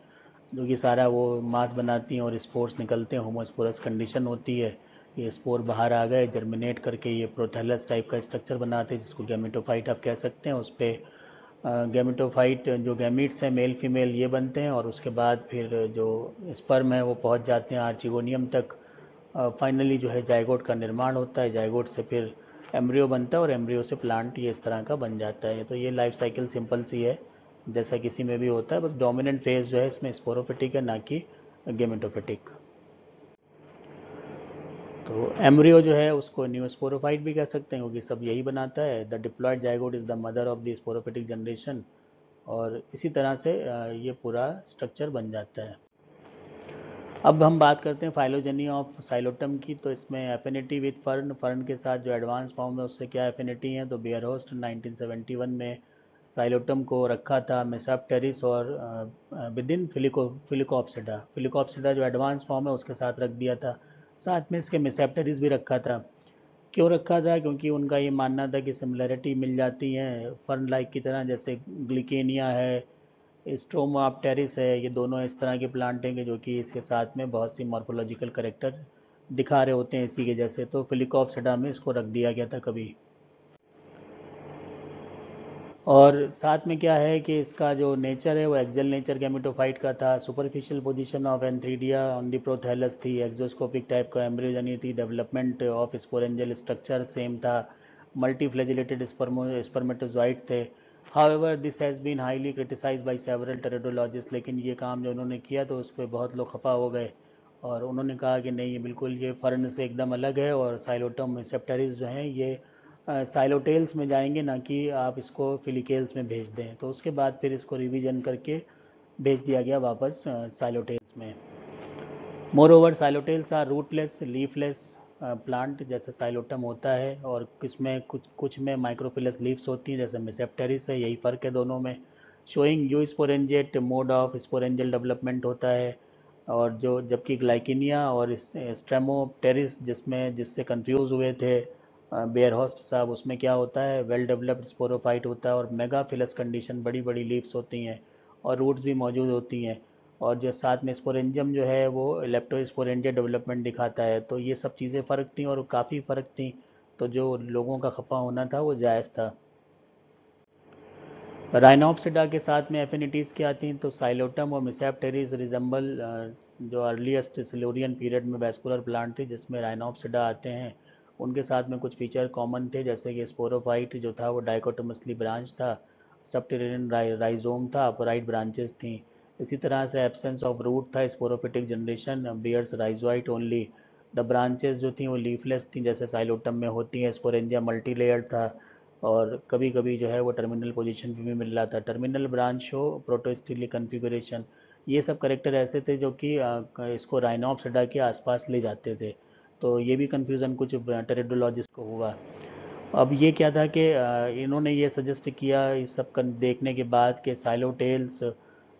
जो कि सारा वो मास बनाती हैं और स्पोर्स निकलते हैं, होमोस्पोरस कंडीशन होती है। ये स्पोर बाहर आ गए, जर्मिनेट करके ये प्रोथैलस टाइप का स्ट्रक्चर बनाते हैं, जिसको गैमेटोफाइट आप कह सकते हैं। उस पर गैमेटोफाइट जो गैमीट्स हैं मेल फीमेल ये बनते हैं, और उसके बाद फिर जो स्पर्म है वो पहुंच जाते हैं आर्चिगोनियम तक। फाइनली जो है जाइगोट का निर्माण होता है, जाइगोट से फिर एम्ब्रियो बनता है, और एम्ब्रियो से प्लांट ये इस तरह का बन जाता है। तो ये लाइफ साइकिल सिंपल सी है, जैसा किसी में भी होता है, बस डोमिनेंट फेज जो है इसमें स्पोरोफिटिक है, ना कि गेमेटोफिटिक। तो एम्ब्रियो जो है उसको न्यूस्पोरोफाइट भी कह सकते हैं, क्योंकि सब यही बनाता है। The diploid zygote is the mother of the sporophytic generation, और इसी तरह से ये पूरा स्ट्रक्चर बन जाता है। अब हम बात करते हैं फाइलोजेनी ऑफ साइलोटम की। तो इसमें एफिनिटी विद फर्न, फर्न के साथ जो एडवांस फॉर्म है उससे क्या एफिनिटी है। तो बियरहोस्ट 1971 में साइलोटम को रखा था मेसाप्टेरिस और विद इन फिलिकोप्सिडा, फिलिकोप्सिडा जो एडवांस फॉर्म है उसके साथ रख दिया था। साथ में इसके मेसाप्टेरिस भी रखा था। क्यों रखा था? क्योंकि उनका ये मानना था कि सिमिलरिटी मिल जाती है फर्न लाइक की तरह, जैसे ग्लिकेनिया है, स्ट्रोमाप्टेरिस है, ये दोनों इस तरह के प्लांट हैं जो कि इसके साथ में बहुत सी मॉर्फोलॉजिकल करेक्टर दिखा रहे होते हैं इसी के जैसे। तो फिलिकोप्सिडा में इसको रख दिया गया था कभी। और साथ में क्या है कि इसका जो नेचर है वो एक्सेल नेचर गैमेटोफाइट का था। Superficial position of antheridia on the prothallus थी, एक्सोस्कोपिक टाइप का एम्ब्रियोजनी थी, development of sporangial structure same था, मल्टी फ्लैजिलेटेड स्पर्मेटोजोइट थे। However this has been highly criticised by several pteridologist, लेकिन ये काम जो उन्होंने किया तो उस पर बहुत लोग खफा हो गए और उन्होंने कहा कि नहीं, ये बिल्कुल ये फर्न से एकदम अलग है और साइलोटम रिसेप्टरीज जो हैं ये साइलोटेल्स में जाएंगे, ना कि आप इसको फिलिकेल्स में भेज दें। तो उसके बाद फिर इसको रिवीजन करके भेज दिया गया वापस साइलोटेल्स में। Moreover Psilotales are rootless leafless plant जैसे साइलोटम होता है, और इसमें कुछ में माइक्रोफिलस लीव्स होती हैं जैसे मिसेप्टेरिस है, यही फ़र्क है दोनों में। Showing eusporangiate mode of sporangial development होता है, और जो जबकि ग्लाइकिनिया और स्ट्रेमोप्टेरिस जिससे कंफ्यूज हुए थे बेयर हॉस्ट साहब, उसमें क्या होता है, वेल डेवलप्ड स्पोरोफाइट होता है और मेगाफिलस कंडीशन, बड़ी बड़ी लीव्स होती हैं और रूट्स भी मौजूद होती हैं, और जो साथ में स्पोरेंजियम जो है वो लेप्टोस्पोरेंजिया डेवलपमेंट दिखाता है। तो ये सब चीज़ें फ़र्क थी और काफ़ी फ़र्क थी, तो जो लोगों का खफा होना था वो जायज़ था। राइनोप्सिडा के साथ में एफिनिटीज़ क्या थी, तो साइलोटम और मिसेप्टेरिस रिजेंबल जो अर्लीस्ट सिल्यूरियन पीरियड में वैस्कुलर प्लांट थे जिसमें राइनोप्सिडा आते हैं, उनके साथ में कुछ फीचर कॉमन थे, जैसे कि स्पोरोफाइट जो था वो डाइकोटोमसली ब्रांच था, सबटेरेनियन राइजोम था, अपराइट ब्रांचेस थी। इसी तरह से एब्सेंस ऑफ रूट था, sporophytic generation bears rhizoid only. The branches जो थी वो लीफलेस थी जैसे साइलोटम में होती हैं। स्पोरेंजिया मल्टी लेयर्ड था और कभी कभी जो है वो टर्मिनल पोजीशन पे भी मिल रहा था। टर्मिनल ब्रांच शो प्रोटोस्टिली कन्फिगरेशन, ये सब करेक्टर ऐसे थे जो कि इसको राइनोप्सिडा के आसपास ले जाते थे। तो ये भी कन्फ्यूज़न कुछ टेरिडोलॉजिस्ट को हुआ। अब ये क्या था कि इन्होंने ये सजेस्ट किया इस सब देखने के बाद कि साइलोटेल्स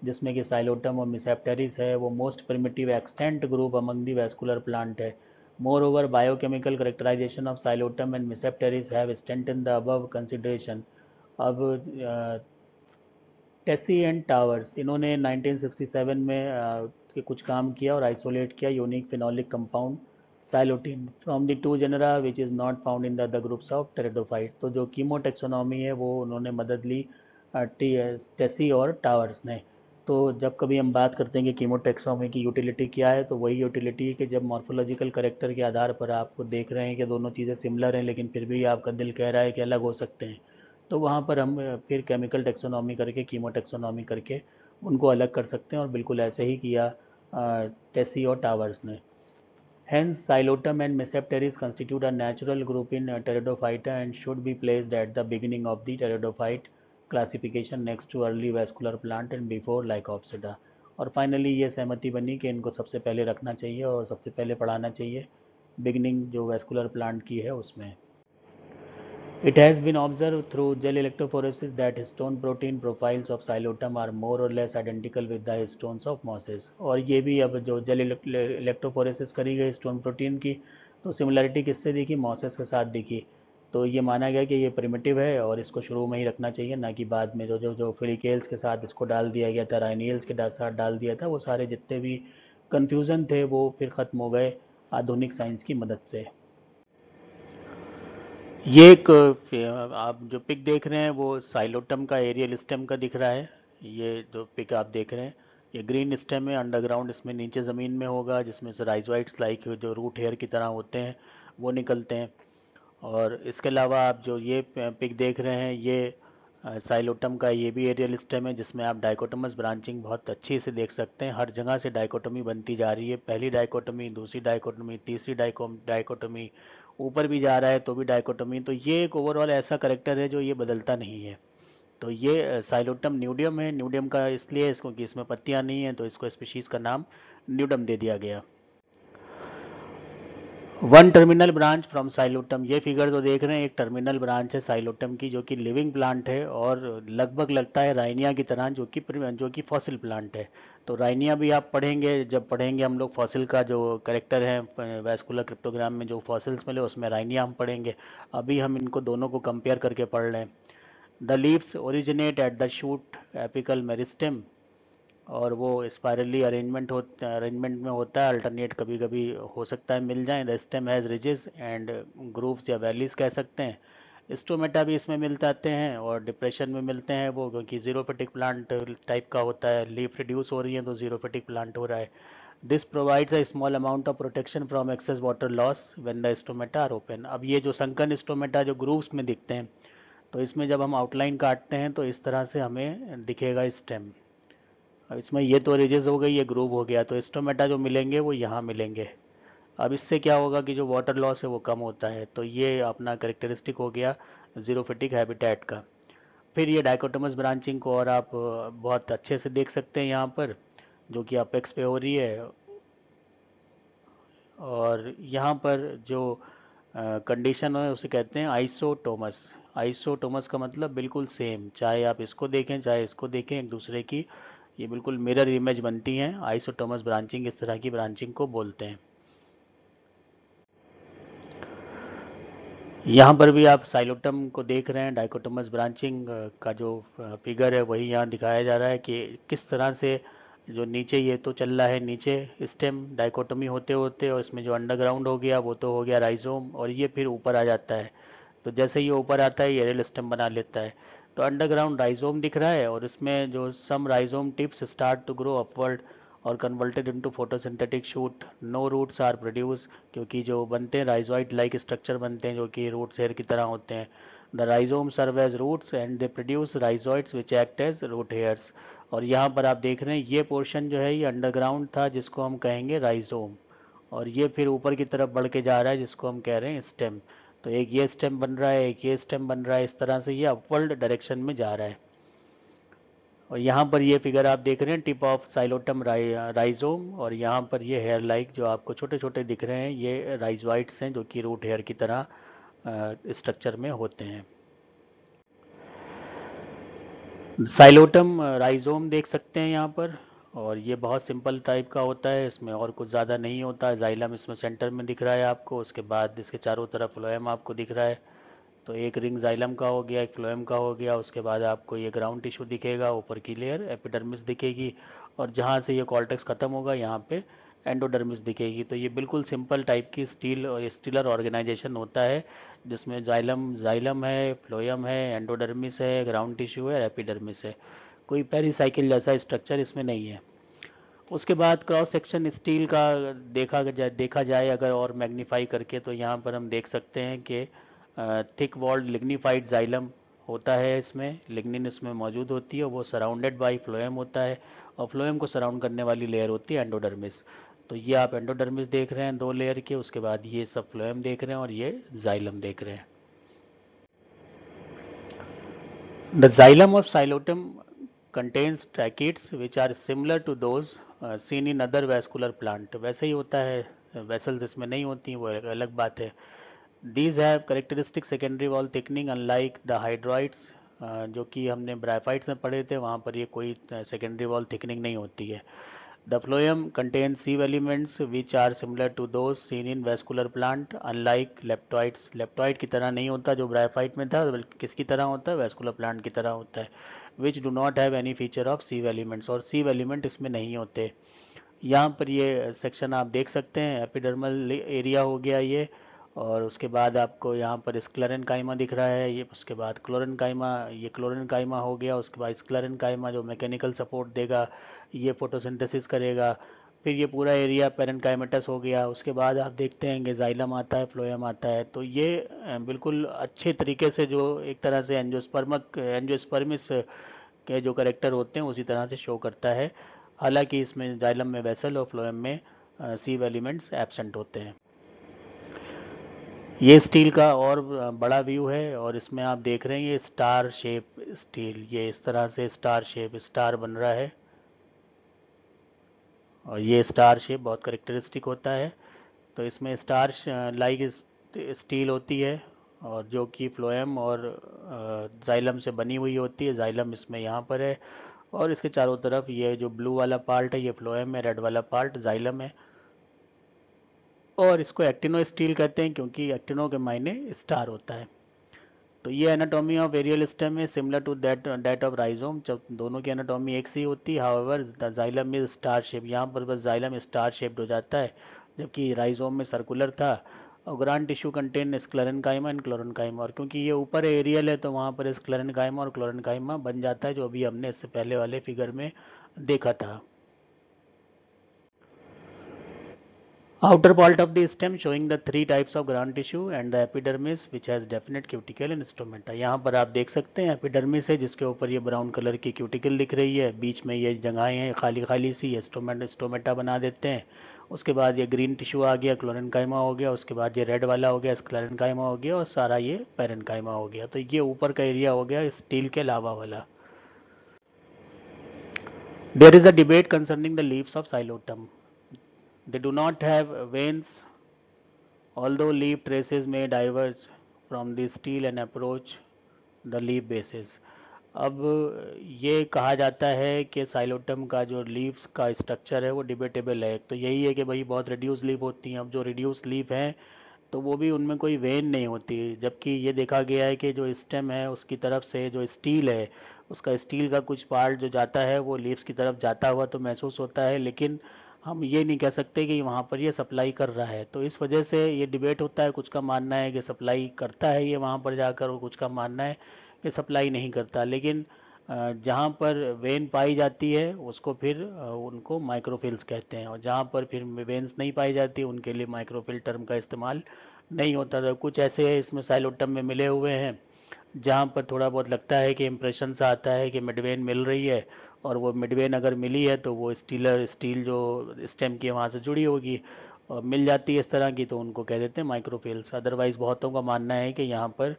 जिसमें कि साइलोटम और मिसेप्टेरिस है वो most primitive extant group among the vascular plant है। Moreover biochemical characterisation of Psilotum and Tmesipteris have stand in the above consideration. अब टेसी एंड टावर्स, इन्होंने 1967 में के कुछ काम किया और आइसोलेट किया unique phenolic compound psilotin from the two genera which is not found in the other groups of pteridophyte. तो जो कीमो टेक्सोनॉमी है वो उन्होंने मदद ली टेसी और टावर्स ने। तो जब कभी हम बात करते हैं कि कीमो टेक्सोनॉमी की यूटिलिटी क्या है, तो वही यूटिलिटी है कि जब मॉर्फोलॉजिकल करेक्टर के आधार पर आपको देख रहे हैं कि दोनों चीज़ें सिमिलर हैं लेकिन फिर भी आपका दिल कह रहा है कि अलग हो सकते हैं, तो वहाँ पर हम फिर केमिकल टेक्सोनॉमी करके कीमो टेक्सोनॉमी करके उनको अलग कर सकते हैं, और बिल्कुल ऐसे ही किया टेसी और टावर्स ने। Hence, Xylotum and Mesopteris constitute a natural group in Pteridophyta and should be placed at the beginning of the Pteridophyte classification next to early vascular plant and before Lycopsida। और फाइनली ये सहमति बनी कि इनको सबसे पहले रखना चाहिए और सबसे पहले पढ़ाना चाहिए बिगिनिंग जो वैस्कुलर प्लांट की है उसमें। It has been observed through gel electrophoresis that histone protein profiles of Xylotum are more or less identical with the histones of mosses। और ये भी अब जो जेल इलेक्ट्रोफोरेसिस करी गई हिस्टोन प्रोटीन की, तो सिमिलरिटी किससे दिखी, मॉसेस के साथ दिखी। तो ये माना गया कि ये प्रिमिटिव है और इसको शुरू में ही रखना चाहिए, ना कि बाद में जो जो जो फिलिकेल्स के साथ इसको डाल दिया गया था, राइनियल्स के साथ डाल दिया था, वो सारे जितने भी कन्फ्यूज़न थे वो फिर ख़त्म हो गए आधुनिक साइंस की मदद से। ये एक आप जो पिक देख रहे हैं वो साइलोटम का एरियल स्टेम का दिख रहा है। ये जो पिक आप देख रहे हैं ये ग्रीन स्टेम है अंडरग्राउंड, इसमें नीचे ज़मीन में होगा जिसमें से राइजोइट्स लाइक जो रूट हेयर की तरह होते हैं वो निकलते हैं। और इसके अलावा आप जो ये पिक देख रहे हैं ये साइलोटम का ये भी एरियल स्टेम है जिसमें आप डाइकोटोमस ब्रांचिंग बहुत अच्छी से देख सकते हैं। हर जगह से डाइकोटोमी बनती जा रही है, पहली डाइकोटोमी, दूसरी डाइकोटोमी, तीसरी डाइकोटोमी, ऊपर भी जा रहा है तो भी डाइकोटोमी। तो ये एक ओवरऑल ऐसा करेक्टर है जो ये बदलता नहीं है। तो ये साइलोटम न्यूडियम है, न्यूडियम का इसलिए इसको कि इसमें पत्तियां नहीं हैं तो इसको स्पीशीज़ का नाम न्यूडम दे दिया गया। One terminal branch from Psilotum, ये फिगर जो देख रहे हैं एक टर्मिनल ब्रांच है साइलोटम की जो कि लिविंग प्लांट है और लगभग लगता है राइनिया की तरह जो कि फॉसिल प्लांट है। तो राइनिया भी आप पढ़ेंगे, जब पढ़ेंगे हम लोग फॉसिल का जो करेक्टर है वैस्कुलर क्रिप्टोग्राम में जो फॉसिल्स मिले उसमें राइनिया हम पढ़ेंगे। अभी हम इनको दोनों को कंपेयर करके पढ़ रहे हैं। The leaves originate at the shoot apical meristem, और वो स्पायरली अरेंजमेंट में होता है, अल्टरनेट कभी कभी हो सकता है मिल जाए। The stem has ridges and grooves या वैलीज कह सकते हैं। स्टोमेटा भी इसमें मिल जाते हैं और डिप्रेशन में मिलते हैं वो, क्योंकि जीरोफिटिक प्लांट टाइप का होता है, लीफ रिड्यूस हो रही है तो जीरोफिटिक प्लांट हो रहा है। This provides a small amount of protection from excess water loss when the stomata are open. अब ये जो संकन स्टोमेटा जो ग्रूव्स में दिखते हैं, तो इसमें जब हम आउटलाइन काटते हैं तो इस तरह से हमें दिखेगा स्टेम। अब इसमें ये तो रिजेस हो गई, ये ग्रूव हो गया, तो स्टोमेटा जो मिलेंगे वो यहाँ मिलेंगे। अब इससे क्या होगा कि जो वाटर लॉस है वो कम होता है। तो ये अपना करेक्टरिस्टिक हो गया जीरोफिटिक हैबिटेट का। फिर ये डाइकोटोमस ब्रांचिंग को और आप बहुत अच्छे से देख सकते हैं यहाँ पर, जो कि अपेक्स पे हो रही है। और यहाँ पर जो कंडीशन है उसे कहते हैं आइसोटोमस। आइसोटोमस का मतलब बिल्कुल सेम, चाहे आप इसको देखें चाहे इसको देखें, एक दूसरे की ये बिल्कुल मिरर इमेज बनती हैं। आइसोटोमस ब्रांचिंग, इस तरह की ब्रांचिंग को बोलते हैं। यहाँ पर भी आप साइलोटम को देख रहे हैं। डाइकोटोमस ब्रांचिंग का जो फिगर है वही यहाँ दिखाया जा रहा है कि किस तरह से जो नीचे ये तो चल रहा है, नीचे स्टेम डाइकोटोमी होते होते, और इसमें जो अंडरग्राउंड हो गया वो तो हो गया राइजोम, और ये फिर ऊपर आ जाता है। तो जैसे ये ऊपर आता है ये रियल स्टेम बना लेता है। तो अंडरग्राउंड राइजोम दिख रहा है, और इसमें जो some rhizome tips start to grow upward और converted into photosynthetic shoot. No roots are produce, क्योंकि जो बनते हैं राइजोइड लाइक स्ट्रक्चर बनते हैं जो कि रूट हेयर की तरह होते हैं। The rhizome serve as roots and they produce rhizoids which act as root hairs. और यहाँ पर आप देख रहे हैं ये पोर्शन जो है ये अंडरग्राउंड था, जिसको हम कहेंगे राइजोम, और ये फिर ऊपर की तरफ बढ़ के जा रहा है जिसको हम कह रहे हैं स्टेम। तो एक ये स्टेम बन रहा है, एक ये स्टेम बन रहा है, इस तरह से ये अपवर्ड डायरेक्शन में जा रहा है। और यहाँ पर ये फिगर आप देख रहे हैं टिप ऑफ साइलोटम राइजोम, और यहाँ पर ये हेयर लाइक जो आपको छोटे छोटे दिख रहे हैं ये राइजोइड्स हैं जो कि रूट हेयर की तरह स्ट्रक्चर में होते हैं। साइलोटम राइजोम देख सकते हैं यहाँ पर, और ये बहुत सिंपल टाइप का होता है, इसमें और कुछ ज़्यादा नहीं होता है। जाइलम इसमें सेंटर में दिख रहा है आपको, उसके बाद इसके चारों तरफ फ्लोएम आपको दिख रहा है। तो एक रिंग जाइलम का हो गया, एक फ्लोएम का हो गया, उसके बाद आपको ये ग्राउंड टिश्यू दिखेगा, ऊपर की लेयर एपिडर्मिस दिखेगी, और जहाँ से ये कॉर्टेक्स खत्म होगा यहाँ पे एंडोडर्मिस दिखेगी। तो ये बिल्कुल सिंपल टाइप की स्टील और स्टीलर ऑर्गेनाइजेशन होता है, जिसमें जाइलम जाइलम है, फ्लोएम है, एंडोडर्मिस है, ग्राउंड टिश्यू है, एपिडर्मिस है। कोई पेरीसाइकिल जैसा स्ट्रक्चर इसमें नहीं है। उसके बाद क्रॉस सेक्शन स्टील का देखा जाए अगर और मैग्नीफाई करके, तो यहाँ पर हम देख सकते हैं कि थिक वॉल्ड लिग्निफाइड जाइलम होता है, इसमें लिग्निन इसमें मौजूद होती है, वो सराउंडेड बाय फ्लोएम होता है, और फ्लोएम को सराउंड करने वाली लेयर होती है एंडोडर्मिस। तो ये आप एंडोडर्मिस देख रहे हैं दो लेयर के, उसके बाद ये सब फ्लोएम देख रहे हैं, और ये जाइलम देख रहे हैं। The xylem of Xylotum contains tracheids which are similar to those seen in other vascular plant। वैसे ही होता है, वेसल्स इसमें नहीं होती, वो एक अलग बात है। These have characteristic secondary wall thickening unlike the hydroids, जो कि हमने ब्राइफाइट्स में पढ़े थे, वहाँ पर ये कोई सेकेंडरी वॉल थिकनिंग नहीं होती है। The phloem contains sieve elements which are similar to those seen in vascular plant unlike leptoids। leptoid की तरह नहीं होता जो ब्रायोफाइट में था, बल्कि किसकी तरह होता है, वेस्कुलर प्लांट की तरह होता है। which do not have any feature of sieve elements, और sieve element इसमें नहीं होते। यहाँ पर ये सेक्शन आप देख सकते हैं, एपिडर्मल एरिया हो गया ये, और उसके बाद आपको यहाँ पर स्क्लेरन काइमा दिख रहा है, ये उसके बाद क्लोरन काइमा, ये क्लोरन काइमा हो गया, उसके बाद स्क्लेरन काइमा जो मैकेनिकल सपोर्ट देगा, ये फोटोसिंथेसिस करेगा। फिर ये पूरा एरिया पेरेन्काइमेटस हो गया। उसके बाद आप देखते हैं कि जाइलम आता है, फ्लोएम आता है। तो ये बिल्कुल अच्छे तरीके से जो एक तरह से एंजियोस्पर्मिस के जो करेक्टर होते हैं उसी तरह से शो करता है। हालांकि इसमें जाइलम में वेसल और फ्लोएम में सीव एलिमेंट्स एब्सेंट होते हैं। ये स्टील का और बड़ा व्यू है, और इसमें आप देख रहे हैं ये स्टार शेप स्टील, ये इस तरह से स्टार शेप स्टार बन रहा है, और ये स्टार शेप बहुत करेक्टरिस्टिक होता है। तो इसमें स्टार लाइक स्टील होती है, और जो कि फ्लोएम और जाइलम से बनी हुई होती है। जाइलम इसमें यहाँ पर है, और इसके चारों तरफ ये जो ब्लू वाला पार्ट है ये फ्लोएम है, रेड वाला पार्ट जाइलम है। और इसको एक्टिनो स्टील कहते हैं क्योंकि एक्टिनो के मायने स्टार होता है। तो ये एनाटॉमी ऑफ एरियल स्टेम है similar to that of rhizome, जब दोनों की एनाटॉमी एक सी होती है। However the xylem is star shape, यहाँ पर बस जाइलम स्टार शेप्ड हो जाता है, जबकि राइजोम में सर्कुलर था। और grand tissue contain sclerenchyma and क्लोरेन्काइमा, और क्योंकि ये ऊपर एरियल है तो वहाँ पर स्क्लेरेन्काइमा और क्लोरेन्काइमा बन जाता है, जो अभी हमने इससे पहले वाले फिगर में देखा था। Outer part of the stem showing the three types of gland tissue and the epidermis which has definite cuticle and stomata। यहाँ पर आप देख सकते हैं एपिडर्मिस है जिसके ऊपर ये ब्राउन कलर की क्यूटिकल दिख रही है, बीच में ये जगहें हैं खाली खाली सी, ये स्टोमेटा बना देते हैं। उसके बाद ये ग्रीन टिश्यू आ गया, क्लोरेन्काइमा हो गया, उसके बाद ये रेड वाला हो गया स्क्लेरेन्काइमा हो गया, और सारा ये पेरेन्काइमा हो गया। तो ये ऊपर का एरिया हो गया स्टील के लावा वाला। There is a debate concerning the leaves of Xylotum. They do not have veins, although leaf traces may diverge from the stele and approach the leaf bases। अब ये कहा जाता है कि साइलोटम का जो लीव्स का स्ट्रक्चर है वो डिबेटेबल है। तो यही है कि भाई बहुत रिड्यूस लीफ होती हैं। अब जो रिड्यूस लीफ हैं तो वो भी उनमें कोई वेन नहीं होती, जबकि ये देखा गया है कि जो स्टेम है उसकी तरफ से जो स्टील है उसका स्टील का कुछ पार्ट जो जाता है वो लीव्स की तरफ जाता हुआ तो महसूस होता है, लेकिन हम ये नहीं कह सकते कि वहाँ पर ये सप्लाई कर रहा है। तो इस वजह से ये डिबेट होता है, कुछ का मानना है कि सप्लाई करता है ये वहाँ पर जाकर, और कुछ का मानना है कि सप्लाई नहीं करता। लेकिन जहाँ पर वेन पाई जाती है उसको फिर उनको माइक्रोफिल्स कहते हैं, और जहाँ पर फिर वेन्स नहीं पाई जाती उनके लिए माइक्रोफिल टर्म का इस्तेमाल नहीं होता था। कुछ ऐसे इसमें साइलोटम में मिले हुए हैं जहाँ पर थोड़ा बहुत लगता है कि इम्प्रेशन सा आता है कि मिडवेन मिल रही है, और वो मिडवेन अगर मिली है तो वो स्टील जो स्टेम की वहाँ से जुड़ी होगी, और मिल जाती है इस तरह की तो उनको कह देते हैं माइक्रोफिल्स। अदरवाइज बहुतों का मानना है कि यहाँ पर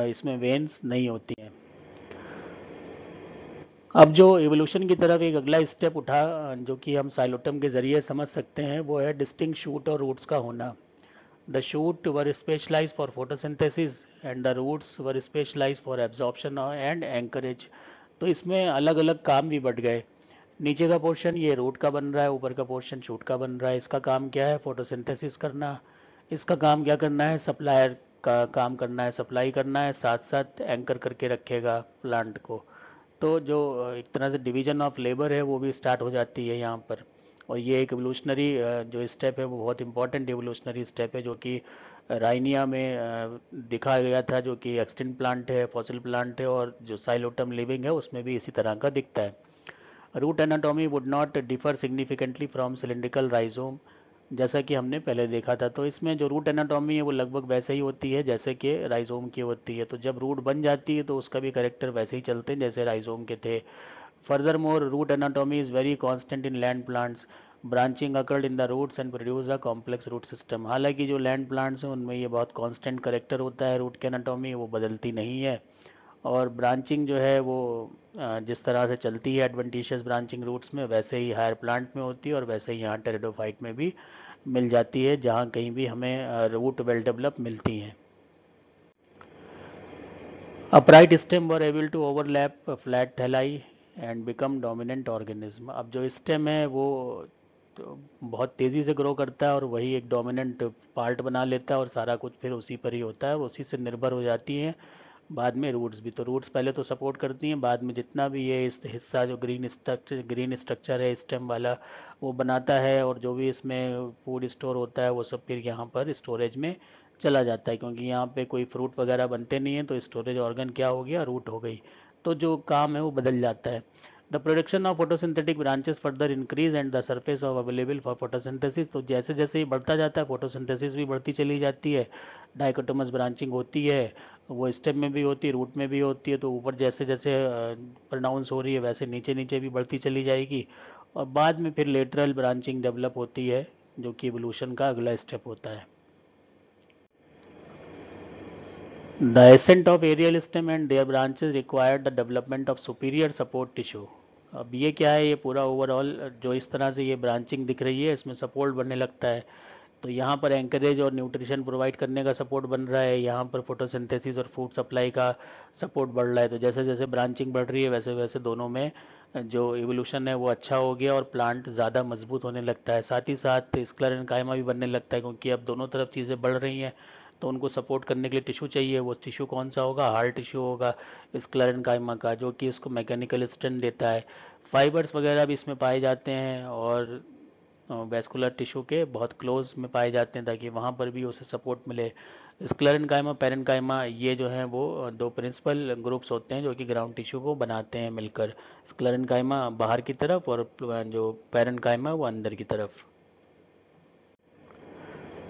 इसमें वेन्स नहीं होती हैं। अब जो एवोल्यूशन की तरफ एक अगला स्टेप उठा जो कि हम साइलोटम के ज़रिए समझ सकते हैं, वो है डिस्टिंक्ट शूट और रूट्स का होना। The shoot were specialize for photosynthesis and the roots were specialize for absorption and anchorage. तो इसमें अलग अलग काम भी बढ़ गए। नीचे का पोर्शन ये रूट का बन रहा है, ऊपर का पोर्शन शूट का बन रहा है। इसका काम क्या है? फोटोसिंथेसिस करना। इसका काम क्या करना है? सप्लायर का काम करना है, सप्लाई करना है, साथ साथ एंकर करके रखेगा प्लांट को। तो जो एक तरह से डिवीजन ऑफ लेबर है वो भी स्टार्ट हो जाती है यहाँ पर। और ये एक एवोल्यूशनरी जो स्टेप है वो बहुत इंपॉर्टेंट एवोल्यूशनरी स्टेप है, जो कि राइनिया में दिखा गया था, जो कि एक्सटिंक्ट प्लांट है, फॉसिल प्लांट है, और जो साइलोटम लिविंग है उसमें भी इसी तरह का दिखता है। Root anatomy would not differ significantly from cylindrical rhizome, जैसा कि हमने पहले देखा था। तो इसमें जो रूट एनाटॉमी है वो लगभग वैसे ही होती है जैसे कि राइजोम की होती है। तो जब रूट बन जाती है तो उसका भी करेक्टर वैसे ही चलते हैं जैसे राइजोम के थे। Furthermore root anatomy is very constant in land plants, branching occurred in the roots and produce a complex root system. हालांकि जो लैंड प्लांट्स हैं उनमें ये बहुत कांस्टेंट करेक्टर होता है, रूट की एनाटॉमी वो बदलती नहीं है। और ब्रांचिंग जो है वो जिस तरह से चलती है एडवेंटिशियस ब्रांचिंग रूट्स में, वैसे ही हायर प्लांट में होती है, और वैसे ही यहाँ टेरिडोफाइट में भी मिल जाती है जहाँ कहीं भी हमें रूट वेल डेवलप मिलती हैं। Upright stem were able to overlap flat thalli and become dominant organism. अब जो स्टेम है वो तो बहुत तेज़ी से ग्रो करता है और वही एक डोमिनेंट पार्ट बना लेता है, और सारा कुछ फिर उसी पर ही होता है और उसी से निर्भर हो जाती हैं बाद में रूट्स भी। तो रूट्स पहले तो सपोर्ट करती हैं, बाद में जितना भी ये इस हिस्सा जो ग्रीन स्ट्रक्चर है स्टेम वाला वो बनाता है, और जो भी इसमें फूड स्टोर होता है वो सब फिर यहाँ पर स्टोरेज में चला जाता है। क्योंकि यहाँ पे कोई फ्रूट वगैरह बनते नहीं हैं तो स्टोरेज ऑर्गन क्या हो गया? रूट हो गई। तो जो काम है वो बदल जाता है। The production of photosynthetic branches further increase and the surface of available for photosynthesis. तो जैसे जैसे ये बढ़ता जाता है फोटोसिंथेसिस भी बढ़ती चली जाती है, डाइकोटोमस ब्रांचिंग होती है, वो स्टेम में भी होती है, रूट में भी होती है। तो ऊपर जैसे जैसे प्रोनाउंस हो रही है वैसे नीचे नीचे भी बढ़ती चली जाएगी, और बाद में फिर लेटरल ब्रांचिंग डेवलप होती है जो कि इवोल्यूशन का अगला स्टेप होता है। The ascent of aerial stem and their branches required the development of superior support tissue। अब ये क्या है? ये पूरा ओवरऑल जो इस तरह से ये ब्रांचिंग दिख रही है इसमें सपोर्ट बनने लगता है। तो यहाँ पर एंकरेज और न्यूट्रिशन प्रोवाइड करने का सपोर्ट बन रहा है, यहाँ पर फोटोसिंथेसिस और फूड सप्लाई का सपोर्ट बढ़ रहा है। तो जैसे जैसे ब्रांचिंग बढ़ रही है वैसे वैसे दोनों में जो इवोल्यूशन है वो अच्छा हो गया और प्लांट ज़्यादा मजबूत होने लगता है। साथ ही साथ स्क्लेरेन्काइमा भी बनने लगता है, क्योंकि अब दोनों तरफ चीज़ें बढ़ रही हैं तो उनको सपोर्ट करने के लिए टिश्यू चाहिए। वो टिश्यू कौन सा होगा? हार्ड टिश्यू होगा स्क्लेरेन्काइमा का, जो कि उसको मैकेनिकल स्ट्रेंथ देता है। फाइबर्स वगैरह भी इसमें पाए जाते हैं, और वैस्कुलर टिश्यू के बहुत क्लोज में पाए जाते हैं ताकि वहाँ पर भी उसे सपोर्ट मिले। स्क्लेरेनकाइमा पैरेन्काइमा ये जो है वो दो प्रिंसिपल ग्रुप्स होते हैं जो कि ग्राउंड टिश्यू को बनाते हैं मिलकर। स्क्लेरेनकाइमा बाहर की तरफ और जो पैरेन्काइमा वो अंदर की तरफ।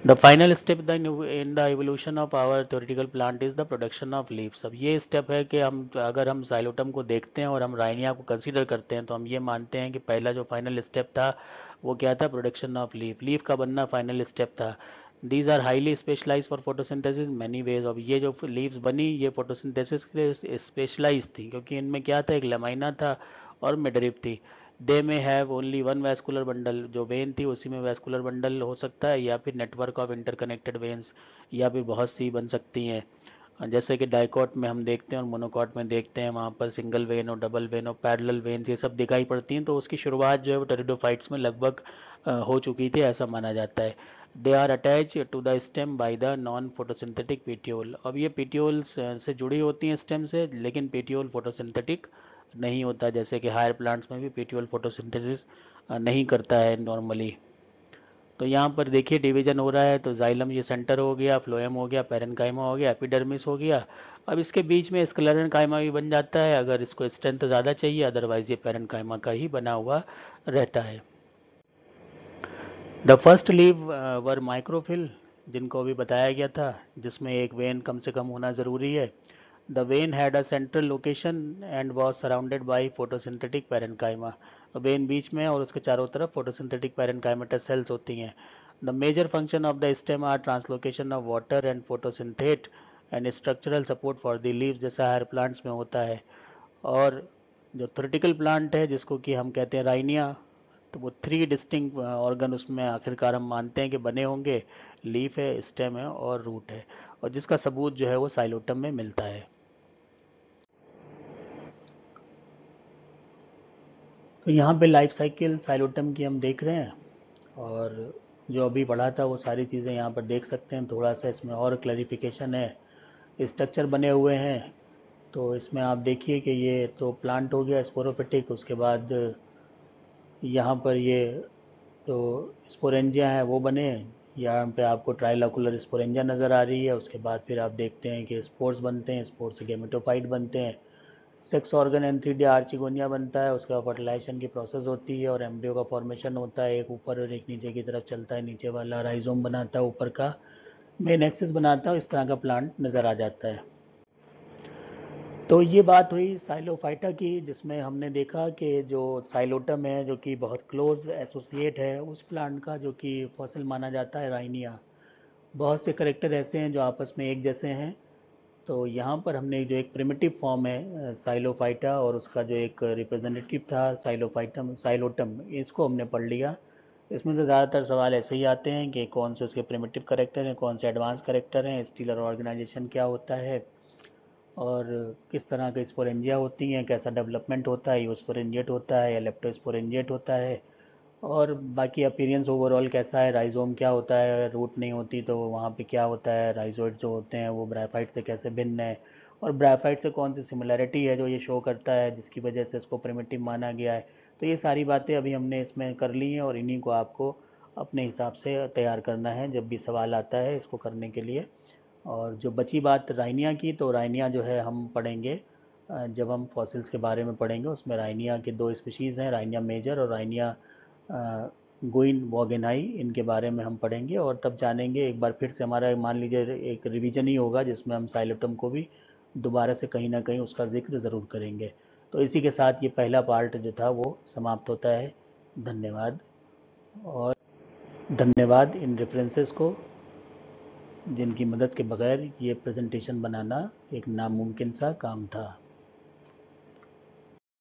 The final step in the evolution of our theoretical plant is the production of leaves। अब ये स्टेप है कि हम अगर हम साइलोटम को देखते हैं और हम राइनिया को कंसीडर करते हैं तो हम ये मानते हैं कि पहला जो फाइनल स्टेप था वो क्या था, प्रोडक्शन ऑफ लीफ। लीफ का बनना फाइनल स्टेप था। These are highly specialize for photosynthesis many ways. अब ये जो लीव्स बनी ये फोटोसिंथेसिस के लिए स्पेशलाइज थी क्योंकि इनमें क्या था, एक लमाइना था और मिडरिप थी। दे में have only one vascular bundle. जो वेन थी उसी में वैस्कुलर बंडल हो सकता है या फिर नेटवर्क ऑफ इंटरकनेक्टेड वेन्स या फिर बहुत सी बन सकती हैं। जैसे कि डाइकॉट में हम देखते हैं और मोनोकॉट में देखते हैं, वहाँ पर सिंगल वेन और डबल वेन और पैरेलल वेन्स ये सब दिखाई पड़ती हैं। तो उसकी शुरुआत जो है वो टेरिडोफाइट्स में लगभग हो चुकी थी ऐसा माना जाता है। They are attach to the stem by the non photosynthetic petiole. अब ये पीटियोल से जुड़ी होती हैं स्टेम से, लेकिन पीटियोल फोटोसिंथेटिक नहीं होता, जैसे कि हायर प्लांट्स में भी पीटियोल फोटोसिंथेसिस नहीं करता है नॉर्मली। तो यहाँ पर देखिए डिवीजन हो रहा है, तो जाइलम ये सेंटर हो गया, फ्लोएम हो गया, पैरेन्काइमा हो गया, एपिडर्मिस हो गया। अब इसके बीच में स्क्लेरेन्काइमा भी बन जाता है अगर इसको स्ट्रेंथ ज़्यादा चाहिए, अदरवाइज ये पैरेन्काइमा का ही बना हुआ रहता है। द फर्स्ट लीव वर माइक्रोफिल, जिनको अभी बताया गया था, जिसमें एक वेन कम से कम होना ज़रूरी है। The vein had a central location and was surrounded by photosynthetic parenchyma। Vein बीच में और उसके चारों तरफ photosynthetic parenchymatous cells होती हैं। The major function of the stem are translocation of water and photosynthate and structural support for the leaves, जैसा higher plants में होता है। और जो थ्योरेटिकल प्लांट है जिसको कि हम कहते हैं राइनिया, तो वो थ्री डिस्टिंक्ट ऑर्गन उसमें आखिरकार हम मानते हैं कि बने होंगे। लीफ है, स्टेम है और रूट है, और जिसका सबूत जो है वो साइलोटम में मिलता है। तो यहाँ पे लाइफ साइकिल साइलोटम की हम देख रहे हैं, और जो अभी पढ़ा था वो सारी चीज़ें यहाँ पर देख सकते हैं। थोड़ा सा इसमें और क्लैरिफिकेशन है, स्ट्रक्चर बने हुए हैं। तो इसमें आप देखिए कि ये तो प्लांट हो गया स्पोरोफिटिक, उसके बाद यहाँ पर ये तो स्पोरेंजिया है वो बने। यहाँ पे आपको ट्राइलॉकुलर स्पोरेंजिया नज़र आ रही है। उसके बाद फिर आप देखते हैं कि स्पोर्स बनते हैं, स्पोर्स से गेमेटोफाइट बनते हैं, सेक्स ऑर्गन एंथीडी आर्चिगोनिया बनता है, उसके बाद फर्टिलाइजेशन की प्रोसेस होती है और एम्ब्रियो का फॉर्मेशन होता है। एक ऊपर और एक नीचे की तरफ चलता है, नीचे वाला राइजोम बनाता है, ऊपर का मेन एक्सिस बनाता है। इस तरह का प्लांट नज़र आ जाता है। तो ये बात हुई साइलोफाइटा की, जिसमें हमने देखा कि जो साइलोटम है जो कि बहुत क्लोज एसोसिएट है उस प्लांट का, जो कि फॉसिल माना जाता है राइनिया। बहुत से करेक्टर ऐसे हैं जो आपस में एक जैसे हैं। तो यहाँ पर हमने जो एक प्रिमिटिव फॉर्म है साइलोफाइटा और उसका जो एक रिप्रेजेंटेटिव था साइलोफाइटम साइलोटम, इसको हमने पढ़ लिया। इसमें से ज़्यादातर सवाल ऐसे ही आते हैं कि कौन से उसके प्रिमिटिव करेक्टर हैं, कौन से एडवांस करेक्टर हैं, स्टीलर ऑर्गेनाइजेशन क्या होता है, और किस तरह के स्पोरेंजिया होती हैं, कैसा डेवलपमेंट होता है, यूस्पोरेंजिएट होता है या लेप्टोस्पोरेंजिएट होता है, और बाकी अपीयरेंस ओवरऑल कैसा है, राइजोम क्या होता है, रूट नहीं होती तो वहाँ पे क्या होता है, राइजोइड जो होते हैं वो ब्रायोफाइट से कैसे भिन्न है, और ब्रायोफाइट से कौन सी सिमिलैरिटी है जो ये शो करता है जिसकी वजह से इसको प्रिमिटिव माना गया है। तो ये सारी बातें अभी हमने इसमें कर ली हैं और इन्हीं को आपको अपने हिसाब से तैयार करना है जब भी सवाल आता है इसको करने के लिए। और जो बची बात राइनिया की, तो राइनिया जो है हम पढ़ेंगे जब हम फॉसिल्स के बारे में पढ़ेंगे। उसमें राइनिया के दो स्पीशीज़ हैं, राइनिया मेजर और राइनिया गुइन वॉगेनाई, इनके बारे में हम पढ़ेंगे और तब जानेंगे। एक बार फिर से हमारा मान लीजिए एक रिवीजन ही होगा जिसमें हम साइलोटम को भी दोबारा से कहीं ना कहीं उसका जिक्र ज़रूर करेंगे। तो इसी के साथ ये पहला पार्ट जो था वो समाप्त होता है। धन्यवाद। और धन्यवाद इन रेफरेंसेस को, जिनकी मदद के बगैर ये प्रेजेंटेशन बनाना एक नामुमकिन सा काम था।